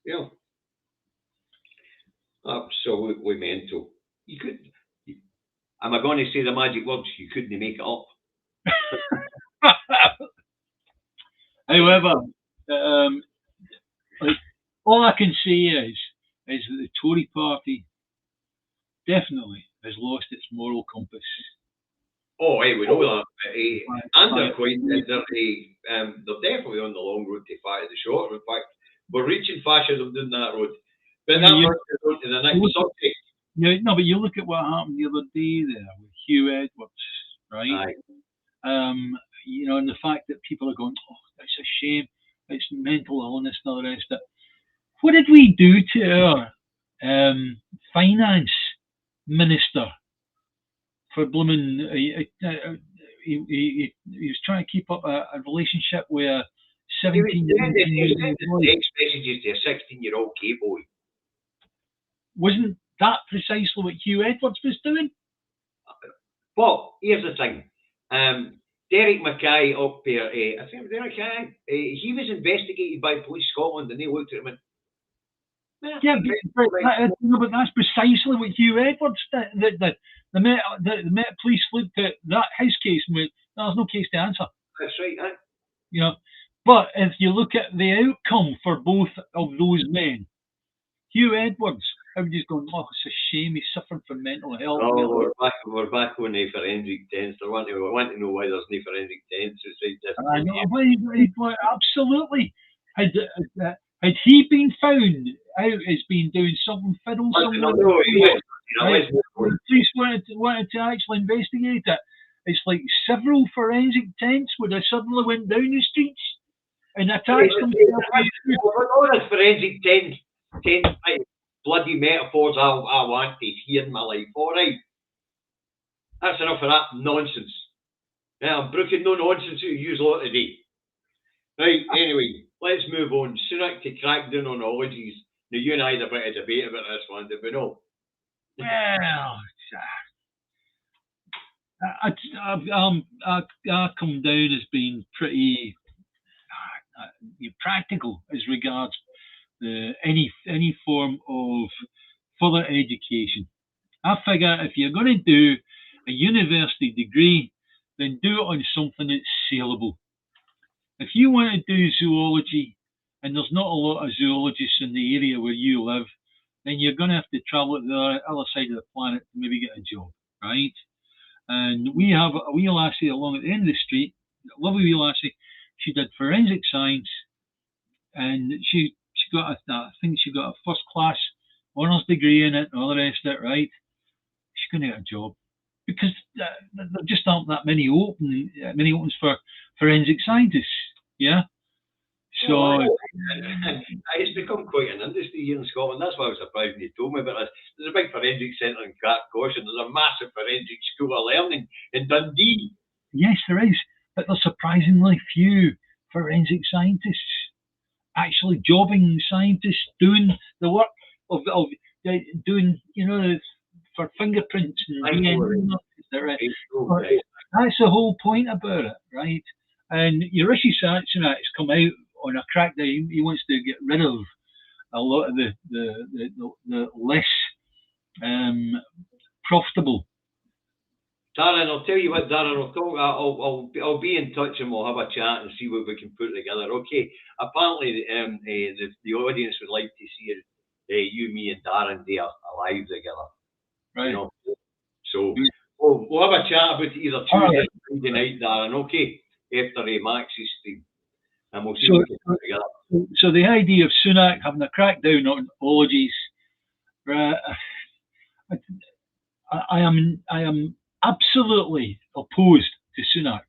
Yeah. Absolutely mental. Am I going to say the magic words? You couldn't make it up. However, all I can say is that the Tory party definitely has lost its moral compass. Oh, hey, we know that. And they're definitely on the long road to the short. In fact, we're reaching fascism down that road. But that brings us on to the next subject. No, but you look at what happened the other day there with Hugh Edwards, right? Aye. And the fact that people are going, oh, that's a shame, it's mental illness and all the rest of it. What did we do to our finance minister for blooming? He was trying to keep up a relationship with a 17-year-old text messages to a 16-year-old gay boy. Wasn't that precisely what Hugh Edwards was doing? But here's the thing. Derek Mackay up there, I think Derek Mackay, he was investigated by Police Scotland and they looked at him and but that's precisely what Hugh Edwards did. The Met Police looked at his case and went, there's no case to answer. That's right, But if you look at the outcome for both of those men, Hugh Edwards, I was just going, oh, it's a shame he's suffering from mental health. Oh, we're back on the forensic tents. I want to know why there's no forensic tents. I know, absolutely. Had he been found out as being doing something fiddle somewhere, the police wanted to actually investigate it, it's like several forensic tents would have suddenly went down the streets and attached themselves. All this forensic tent bloody metaphors I want to hear in my life. All right, that's enough of that nonsense. Yeah, I'm brooking no nonsense you use a lot today. Right, anyway, let's move on. Sunak to crack down on orgies. Now, you and I had a bit of debate about this one, did we not? Well, I come down as being pretty practical as regards any form of further education. I figure if you're going to do a university degree, then do it on something that's saleable. If you want to do zoology, and there's not a lot of zoologists in the area where you live, then you're going to have to travel to the other side of the planet to maybe get a job, right? And we have a wee lassie along at the end of the street, a lovely wee lassie. She did forensic science, and she got I think she got a first class honours degree in it and all the rest of it, right? She's going to get a job because there just aren't that many opens for forensic scientists, yeah. So it's become quite an industry here in Scotland. That's why I was surprised when you told me about this. There's a big forensic centre in Carcosh and there's a massive forensic school of learning in Dundee. Yes, there is, but there's surprisingly few forensic scientists, actually jobbing scientists doing the work of doing, for fingerprints and DNA. That's the whole point about it, right? And Rishi Sunak's come out on a crackdown. He wants to get rid of a lot of the less profitable. Darren, I'll tell you what, Darren, I'll be in touch and we'll have a chat and see what we can put together. Okay. Apparently, the audience would like to see you, me, and Darren there alive together. Right. You know? So we'll have a chat about it either Tuesday or Friday night, Darren. Okay, after Max's stream, and we'll see what we can put together. So the idea of Sunak having a crackdown on ologies, I am absolutely opposed to Sunak.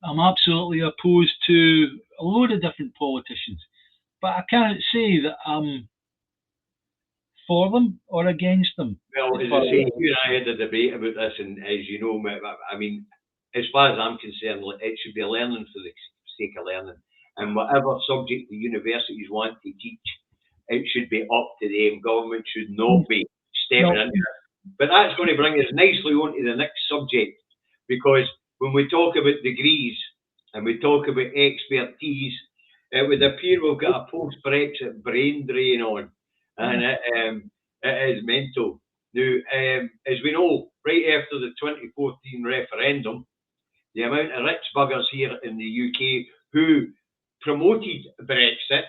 I'm absolutely opposed to a load of different politicians, but I can't say that I'm for them or against them. Well, as I say, you and I had a debate about this, and as you know, I mean, as far as I'm concerned, it should be learning for the sake of learning, and whatever subject the universities want to teach, it should be up to them. Government should not be stepping into it. But that's going to bring us nicely on to the next subject, because when we talk about degrees and we talk about expertise, it would appear we've got a post-Brexit brain drain on, and it is mental. Now, as we know, right after the 2014 referendum, the amount of rich buggers here in the UK who promoted Brexit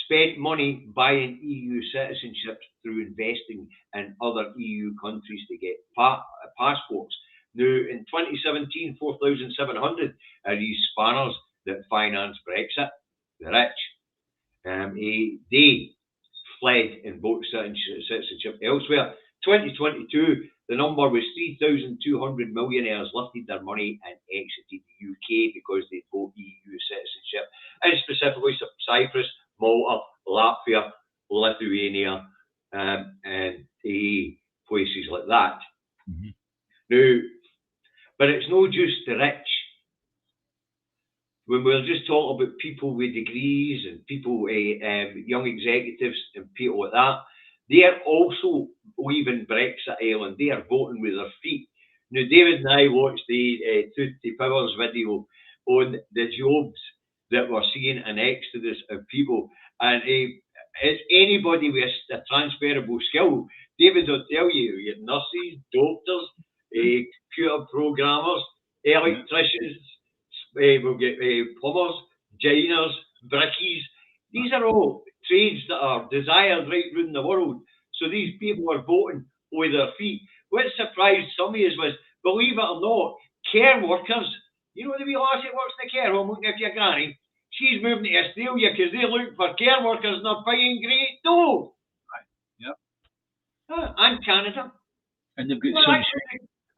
spent money buying EU citizenships through investing in other EU countries to get passports. Now, in 2017, 4,700 are these spanners that finance Brexit, the rich. They fled and bought citizenship elsewhere. 2022, the number was 3,200 millionaires lifted their money and exited the UK because they bought EU citizenship, and specifically Cyprus, Malta, Latvia, Lithuania, and places like that. Mm-hmm. Now, but it's no just the rich. When we're just talking about people with degrees and people, young executives and people like that, they are also leaving Brexit Island. They are voting with their feet. Now, David and I watched the Tutti Powers video on the jobs that we're seeing an exodus of people. And as anybody with a transferable skill, David will tell you, you have nurses, doctors, computer programmers, electricians, we'll get plumbers, joiners, brickies. These are all trades that are desired right around the world. So these people are voting with their feet. What surprised some of us was, believe it or not, care workers, you know the wee lassie that works in the care home looking after your granny, she's moving to Australia because they're looking for care workers and they're paying great dough. Right. Yep. And Canada. And they've got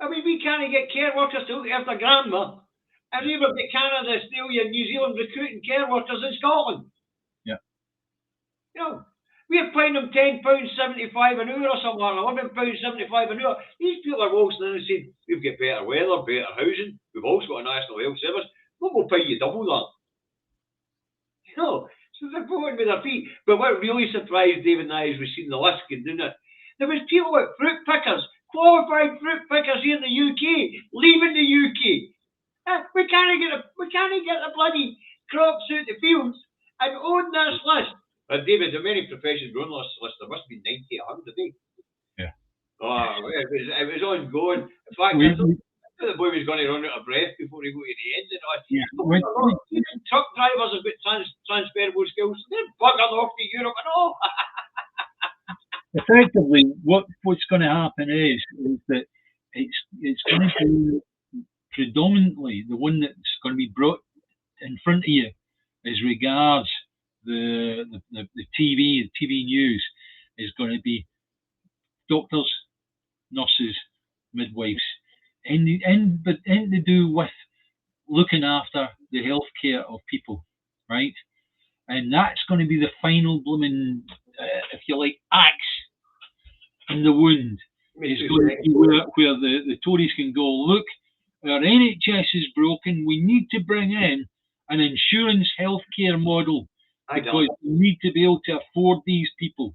I mean, we can't get care workers to look after grandma. And we've got Canada, Australia, New Zealand recruiting care workers in Scotland. Yeah. You know, we're paying them £10.75 an hour or something, or £11.75 an hour. These people are waltzing in and saying, we've got better weather, better housing, we've also got a national health service, but we'll pay you double that. You know, so they're voting with their feet. But what really surprised David and I as we've seen the list going down it, there was people like fruit pickers, qualified fruit pickers here in the UK, leaving the UK. We can't get the bloody crops out the fields and on this list. But David, how many professions were on this list? There must be 90, 100, eh? Yeah. Oh, it was ongoing. In fact, I thought the boy was going to run out of breath before he got to the end. Yeah. Truck drivers have got transferable skills. They're buggering off to Europe and all. Effectively, what's going to happen is that it's going to be predominantly the one that's going to be brought in front of you as regards the TV news is going to be doctors, nurses, midwives, but anything to do with looking after the healthcare of people, right? And that's going to be the final blooming, if you like, axe in the wound. Is going to be where the Tories can go, look, our NHS is broken. We need to bring in an insurance healthcare model because we need to be able to afford these people.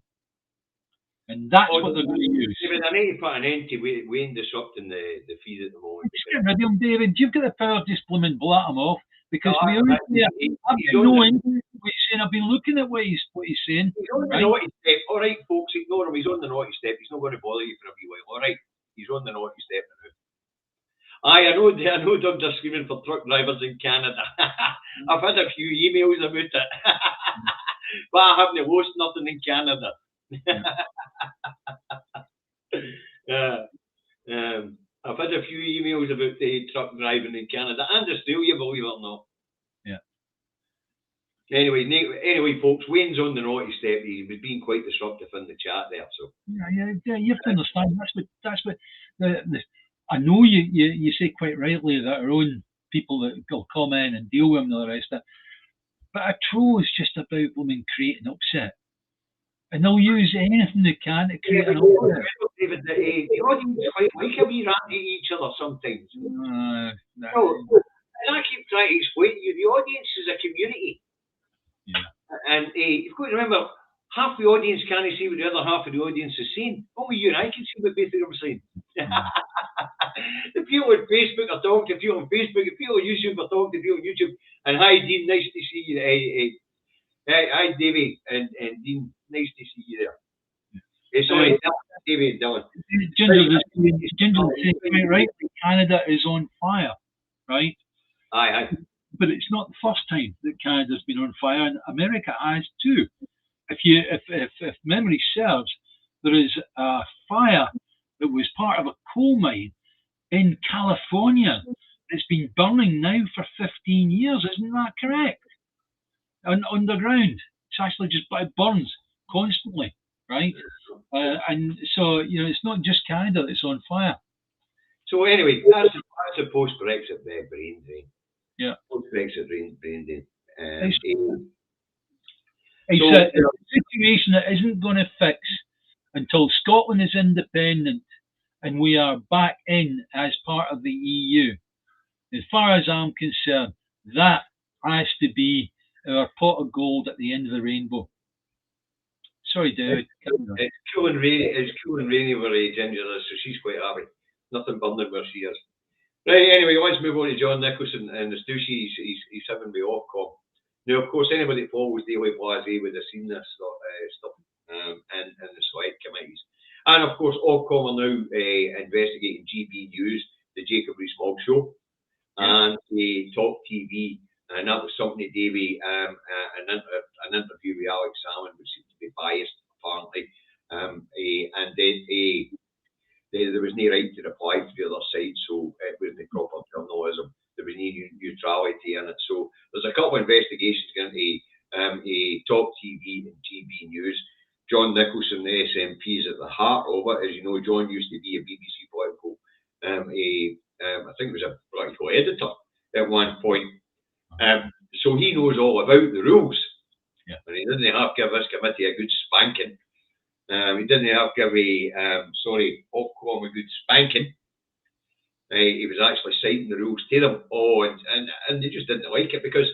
And that's what they're going to use. David, I need to put an end to Wayne disrupting the feed at the moment. Just get rid of him, David. You've got the power to just bloom and blat him off. Because to be honest, I've been looking at what he's saying. He's on the naughty step. All right, folks, ignore him. He's on the naughty step. He's not going to bother you for a wee while. All right, he's on the naughty step now. I know Doug are screaming for truck drivers in Canada. I've had a few emails about it. But I haven't lost nothing in Canada. I've had a few emails about the truck driving in Canada and Australia, believe it or not. Yeah. Anyway, folks, Wayne's on the naughty step. He was being quite disruptive in the chat there. So yeah, you have to understand. That's what I know. You say quite rightly that our own people that will come in and deal with them and all the rest of it. But a troll is just about blooming creating upset. And they'll use anything they can to create an upset. David, the audience quite like a wee rant at each other sometimes. And I keep trying to explain to you, the audience is a community. Yeah. And you've got to remember, half the audience can't see what the other half of the audience is saying. Only you and I can see what both of them are saying. The people on Facebook are talking to people on Facebook, the people on YouTube are talking to people on YouTube. And hi, Dean, nice to see you. Hi, Davey and Dean, nice to see you there. Sorry, Davey and Dylan. Ginger is quite right. Canada is on fire, right? Aye. But it's not the first time that Canada's been on fire, and America has too. If memory serves, there is a fire that was part of a coal mine in California. It's been burning now for 15 years. Isn't that correct? Underground. It's actually just, it burns constantly, right? And so, it's not just Canada that's on fire. So anyway, that's a post-Brexit brain drain. Yeah. Post-Brexit brain drain. It's a situation that isn't going to fix until Scotland is independent and we are back in as part of the EU. As far as I'm concerned, that has to be our pot of gold at the end of the rainbow. Sorry, David. It's cool and rainy over Ginger, so she's quite happy. Nothing burning where she is. Right, anyway, let's move on to John Nicholson and the Stushy. He's having me off call. Now, of course, anybody that follows Daily Blase would have seen this stuff and the select committees. And of course, Ofcom are now investigating GB News, the Jacob Rees-Mogg show, and the Talk TV, and that was something that Davey, an interview with Alex Salmon, which seemed to be biased, apparently, and there was no right to reply to the other side, so it wasn't proper journalism. There was no neutrality in it. So there's a couple of investigations going to Talk TV and GB News. John Nicholson, the SNP, is at the heart of it. As you know, John used to be a BBC political, I think it was a political editor at one point. So he knows all about the rules. Yeah. And he didn't have to give this committee a good spanking. He didn't have to give Ofcom a good spanking. He was actually citing the rules to them. And they just didn't like it because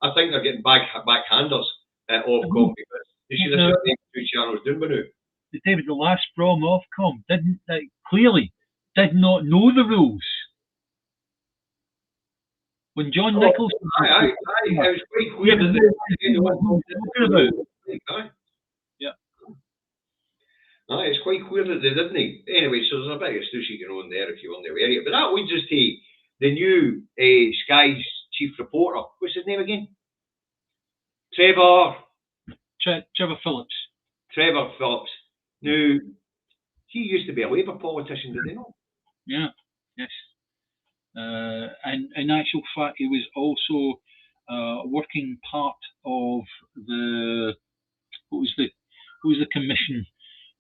I think they're getting backhanders at Ofcom because they should have shut the two channels down by now. David, the last from Ofcom clearly did not know the rules. When John Nicholson... it was quite clear that they didn't know what about. Yeah. It's quite clear that they didn't. Anyway, so there's a bit of stushy going on there if you want to wear it. But that leads us to the new Sky's chief reporter. What's his name again? Trevor Phillips. Trevor Phillips. Now, he used to be a Labour politician, did he not? Yeah, yes. And in actual fact, he was also working part of the what was the commission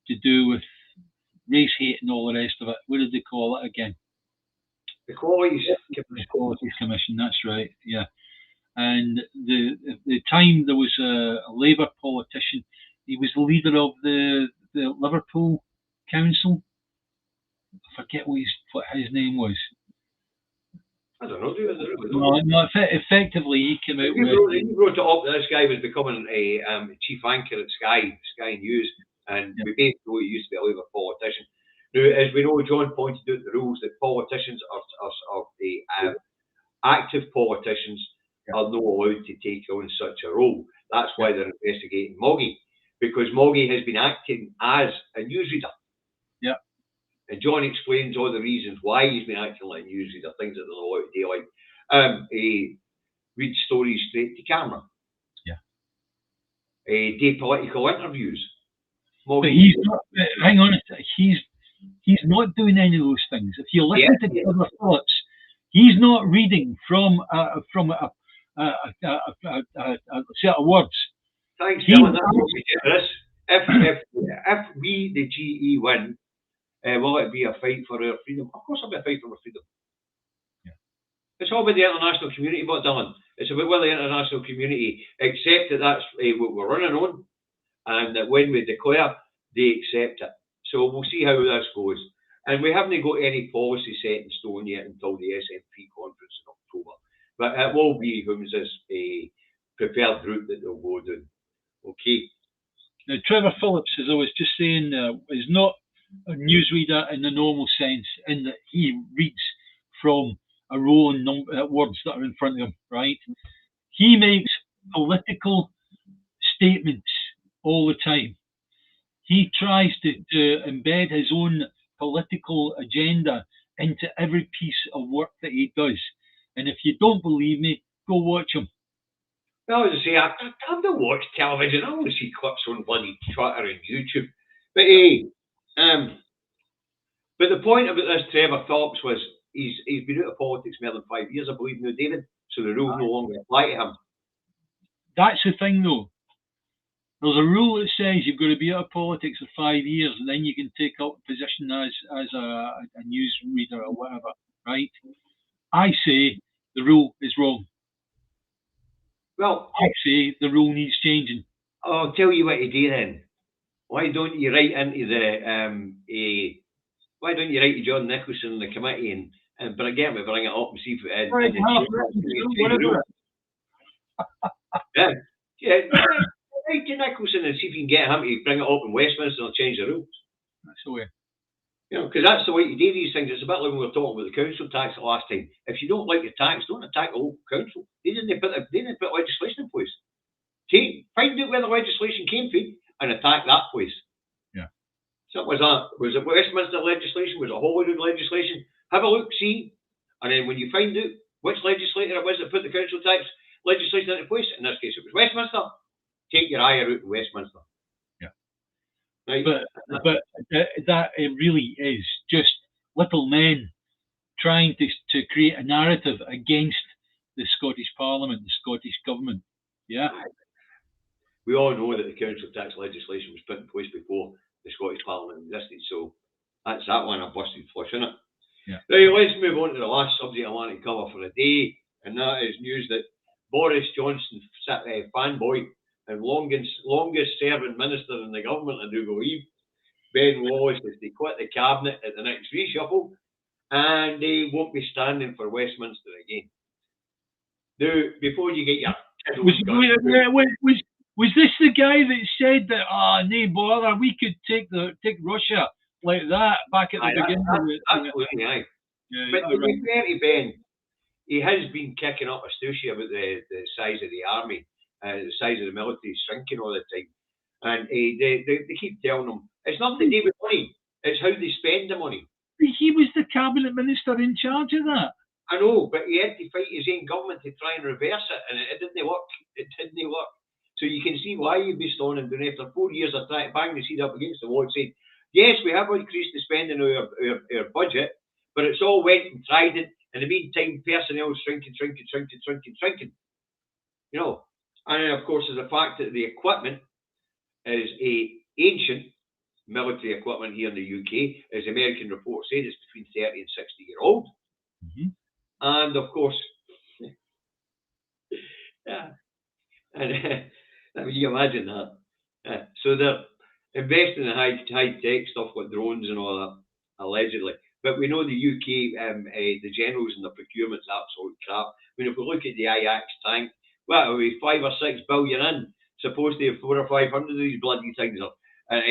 to do with race hate and all the rest of it. What did they call it again? The Qualities Commission. That's right. Yeah. And the time there was a Labour politician, he was the leader of the Liverpool Council. I forget what his name was. I don't know. No, effectively he came out with... He wrote it up that this guy was becoming a chief anchor at Sky News. And we basically used to be a Labour politician. Now, as we know, John pointed out the rules that politicians are the active politicians are not allowed to take on such a role. That's why they're investigating Moggy, because Moggy has been acting as a newsreader. Yeah. And John explains all the reasons why he's been acting like a newsreader, things that they're not allowed to do, like he reads stories straight to camera. Yeah. Do political interviews. But he's not, hang on a second, he's not doing any of those things. If you listen to Trevor Phillips, he's not reading from a set of words. Thanks, Dylan. That's what we do this. If we, the GE, win, will it be a fight for our freedom? Of course, it'll be a fight for our freedom. Yeah. It's all about the international community, but Dylan, it's about whether the international community accept that that's what we're running on, and that when we declare, they accept it. So we'll see how this goes. And we haven't got any policy set in stone yet until the SNP conference in October. But it will be whom's a preferred route that they'll go down. Okay. Now, Trevor Phillips, as I was just saying, is not a newsreader in the normal sense, in that he reads from a row of words that are in front of him, right? He makes political statements all the time. He tries to embed his own political agenda into every piece of work that he does. And if you don't believe me, go watch him. Well, as I say, I don't watch television. I only see clips on bloody Twitter and YouTube. But the point about this Trevor Phillips was he's been out of politics more than 5 years, I believe now, David. So the rules no longer apply to him. That's the thing, though. There's a rule that says you've got to be out of politics for 5 years, and then you can take up a position as a news reader or whatever, right? I say the rule is wrong. Well, I say the rule needs changing. I'll tell you what to do then. Why don't you write into the why don't you write to John Nicholson in the committee and bring it up and see if it Right, write to Nicholson and see if you can get him to bring it up in Westminster and change the rules. That's the way. You know, because that's the way to do these things. It's a bit like when we were talking about the council tax the last time. If you don't like the tax, don't attack the local council. They didn't put legislation in place. Find out where the legislation came from and attack that place. Yeah. So what was that? Was it Westminster legislation? Was it Holyrood legislation? Have a look, see, and then when you find out which legislator it was that put the council tax legislation into place, in this case it was Westminster, take your eye out to Westminster. Yeah. Right. But that it really is just little men trying to create a narrative against the Scottish Parliament, the Scottish government. Yeah. We all know that the council tax legislation was put in place before the Scottish Parliament existed, so that's that one I busted flush, isn't it? Yeah. Right, let's move on to the last subject I want to cover for the day, and that is news that Boris Johnson, fanboy and longest serving minister in the government, I do believe, Ben Wallace, is to quit the cabinet at the next reshuffle, and they won't be standing for Westminster again. Now, before you get your was this the guy that said that nay bother, we could take Russia like that back at the beginning? Absolutely, aye. Yeah, but to be fair to Ben, he has been kicking up a stooshy about the size of the army, the size of the military shrinking all the time, and they keep telling him it's nothing to do with money; it's how they spend the money. He was the cabinet minister in charge of that. I know, but he had to fight his own government to try and reverse it, and it didn't work. It didn't work. So you can see why he'd be stalling and doing after 4 years of trying to bang the seat up against the wall and saying, yes, we have increased the spending of our budget, but it's all went and tried it. In the meantime, personnel is shrinking. You know, and then of course there's the fact that the equipment is ancient military equipment here in the UK, as the American report said, it's between 30 and 60-year-old. Mm-hmm. And of course, yeah, and I mean, you imagine that. So they're investing in high-tech stuff like drones and all that, allegedly. But we know the UK, the generals and the procurement's absolute crap. I mean, if we look at the Ajax tank, well, are we 5 or 6 billion in? Supposed to have 400 or 500 of these bloody things. And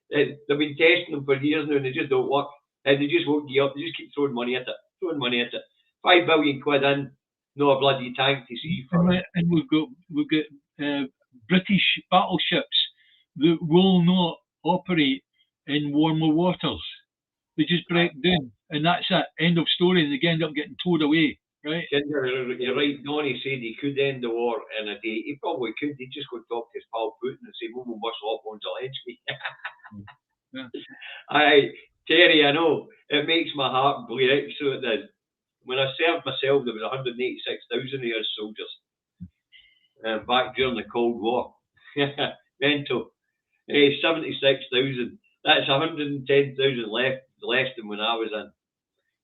they've been testing them for years now, and they just don't work. And they just won't give up. They just keep throwing money at it. 5 billion quid in, no a bloody tank to see for it. And we've got British battleships that will not operate in warmer waters. They just break down, and that's it. End of story. And they end up getting towed away, right? You're right. Donnie said he could end the war in a day. He probably could. He'd just go talk to his pal Putin and say, "We must off on Zelensky." Aye, Terry, I know it makes my heart bleed. So it does. When I served myself, there was 186,000 of us soldiers back during the Cold War. Mental. 76,000. That's 110,000 less than when I was in.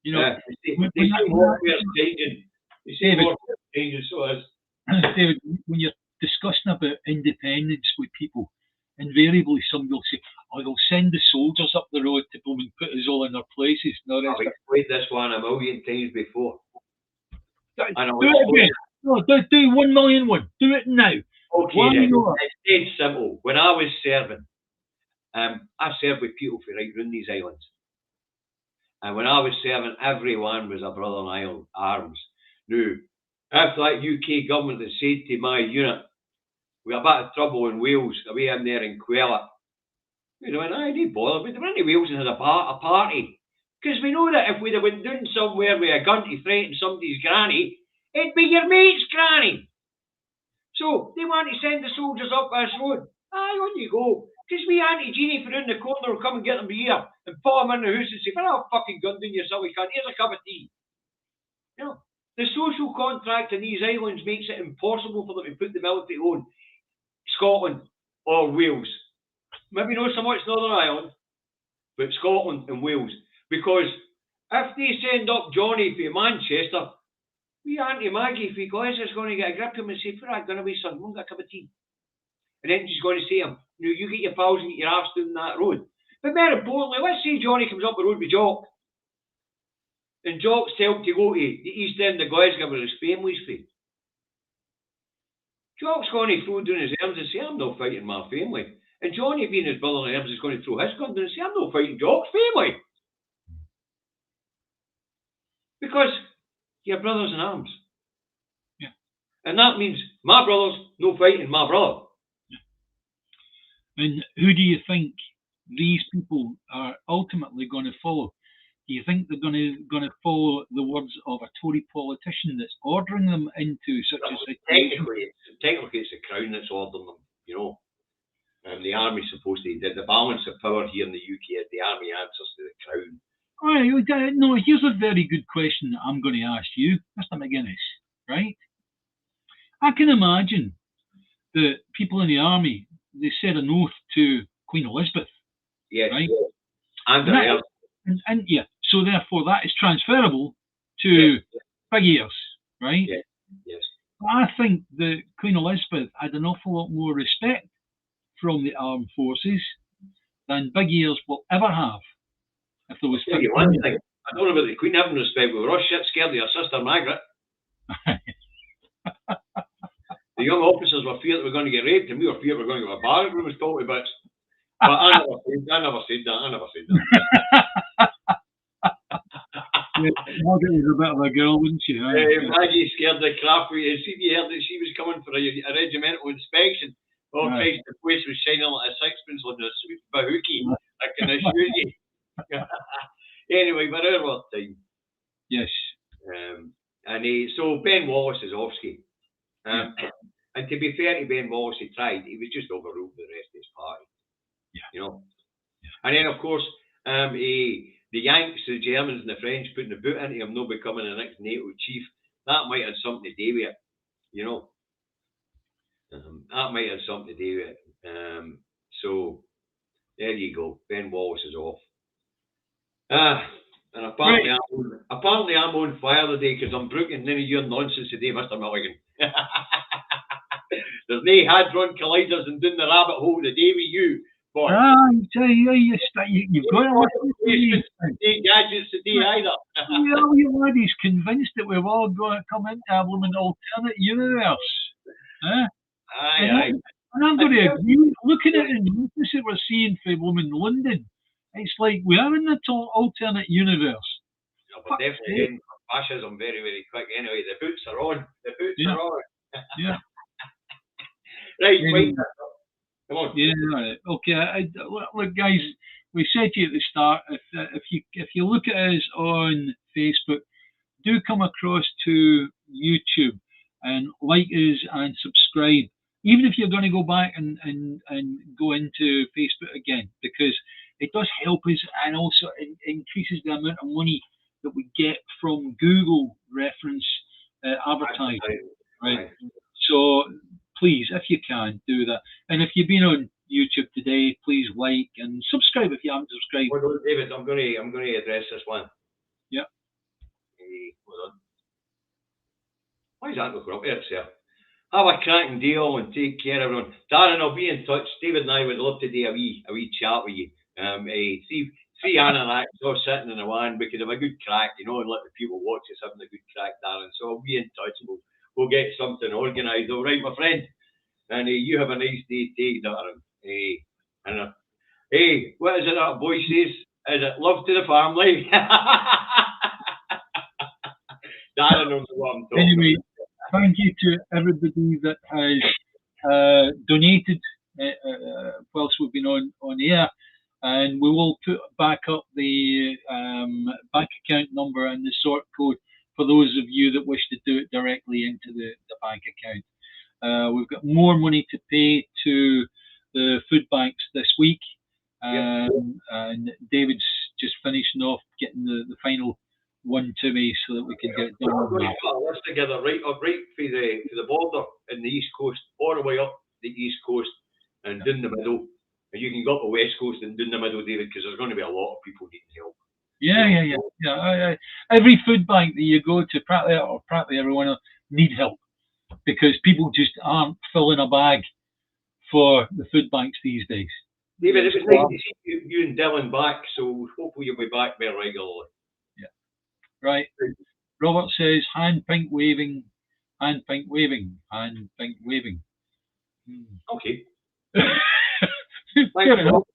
You know, they say warfare's changing. They say warfare's changing, so is. David, when you're discussing about independence with people, invariably somebody will say, "Oh, they'll send the soldiers up the road to go and put us all in our places." No, I've explained this one a million times before. Do it again. No, do 1 million one. Do it now. Okay, then. It's dead simple. When I was serving, I served with people from right round these islands. And when I was serving, everyone was a brother in arms. Now, if that UK government had said to my unit, "We have a bit of trouble in Wales, away in there in Quellet," you know, and I didn't bother. But they went to Wales and had a party. Because we know that if we'd have went down somewhere with a gun to threaten somebody's granny, it'd be your mate's granny. So they want to send the soldiers up this road. Aye, on you go. Because we Auntie Jeannie from around the corner will come and get them here and put them in the house and say, "Put a fucking gun down your silly cunt, here's a cup of tea." You know, the social contract in these islands makes it impossible for them to put the military on Scotland or Wales. Maybe not so much Northern Ireland, but Scotland and Wales. Because if they send up Johnny from Manchester, we Auntie Maggie from Glasgow's going to get a grip of him and say, "Put that gun away, son, we'll get a cup of tea." And then she's going to say to him, "You get your pals and get your arse down that road." But more importantly, let's say Johnny comes up the road with Jock. And Jock's told to go to the East End of Glasgow where his family's from. Jock's going to throw down his arms and say, "I'm not fighting my family." And Johnny, being his brother in arms, is going to throw his gun down and say, "I'm not fighting Jock's family." Because you're brothers in arms. Yeah. And that means my brother's no fighting my brother. And who do you think these people are ultimately going to follow? Do you think they're going to follow the words of a Tory politician that's ordering them into such a situation? Technically, it's the Crown that's ordering them, you know. And the Army's supposed to, the balance of power here in the UK is the Army answers to the Crown. Right, no, here's a very good question that I'm going to ask you, Mr. McGuinness, right? I can imagine that people in the Army, they said an oath to Queen Elizabeth. Yes. Right? And yeah, so therefore that is transferable to Big Ears, right? Yes. But I think that Queen Elizabeth had an awful lot more respect from the armed forces than Big Ears will ever have. If there was one thing, I don't know about the Queen having respect, but we were all shit scared of your sister Margaret. The young officers were feared that we were going to get raped, and we were feared we were going to get a barrack room as totally bits. But I never said that. Margaret was a bit of a girl, wasn't she? Maggie scared the crap out of you. See, you heard that she was coming for a regimental inspection. Oh, Christ, the place was shining like a sixpence on the sweet bahookie. I can assure you. Anyway, but our time. Yes. So Ben Wallace is Orsky. And to be fair to Ben Wallace, he tried. He was just overruled the rest of his party. Yeah. You know. Yeah. And then, of course, the Yanks, the Germans, and the French putting the boot into him, not becoming the next NATO chief. That might have something to do with it. You know. That might have something to do with it. So there you go. Ben Wallace is off. And apparently, I'm on fire today because I'm broken none of your nonsense today, Mr. Milligan. There's no hadron colliders and doing the rabbit hole today with you, boy. You've got gadgets today either. You ladies convinced that we've all got to come into a woman alternate universe. Huh? Aye. And I'm going to agree. Looking at the notice that we're seeing for them in London, it's like we are in the alternate universe. Yeah, we're definitely heading for fascism very, very quick. Anyway, the boots are on. The boots are on. Yeah. Right, Anyway, come on. Yeah. Okay. Look, guys, we said to you at the start, if you look at us on Facebook, do come across to YouTube and like us and subscribe. Even if you're going to go back and go into Facebook again, because it does help us and also increases the amount of money that we get from Google reference advertising. Right. So please, if you can, do that. And if you've been on YouTube today, please like and subscribe if you haven't subscribed. Hold on, David. I'm going to address this one. Yeah. Hold on. Why is that not going up there, sir? Have a cracking deal and take care, everyone. Darren, I'll be in touch. David and I would love to do a wee chat with you. See Anna and I all sitting in a van. We could have a good crack, and let the people watch us having a good crack, Darren. So I'll be in touch. We'll get something organised. All right, my friend. And you have a nice day, Darren. What is it that boy says? Is it love to the family? Darren knows what I'm talking Anyway, about. thank you to everybody that has donated whilst we've been on air. And we will put back up the bank account number and the sort code for those of you that wish to do it directly into the bank account. We've got more money to pay to the food banks this week. And David's just finishing off getting the final one to me so that we can get it done. We're going to put a list together right for the border in the East Coast, all the way up the East Coast and down the middle. And you can go up the West Coast and down the middle, David, because there's going to be a lot of people needing help. Yeah. Every food bank that you go to, practically everyone need help because people just aren't filling a bag for the food banks these days. David, it was nice to see you and Dylan back, so hopefully you'll be back there regularly. Yeah. Right. Robert says hand pink waving, hand pink waving, hand pink waving. Okay. Fair enough.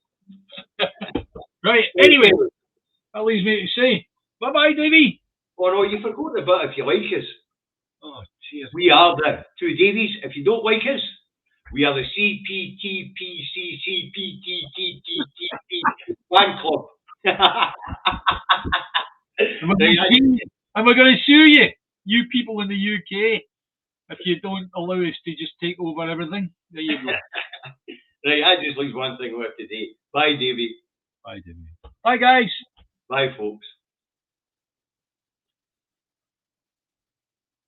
Right. Anyway, that leaves me to say bye bye, Davey. Oh no, you forgot the bit if you like us. Oh, cheers. We are the two Davies. If you don't like us, we are the CPTPCCPTTTTT fan club. Am I going to sue you? You people in the UK, if you don't allow us to just take over everything. There you go. Right, I just leave one thing left today. Bye, Davey. Bye, Davey. Bye, guys. Bye, folks.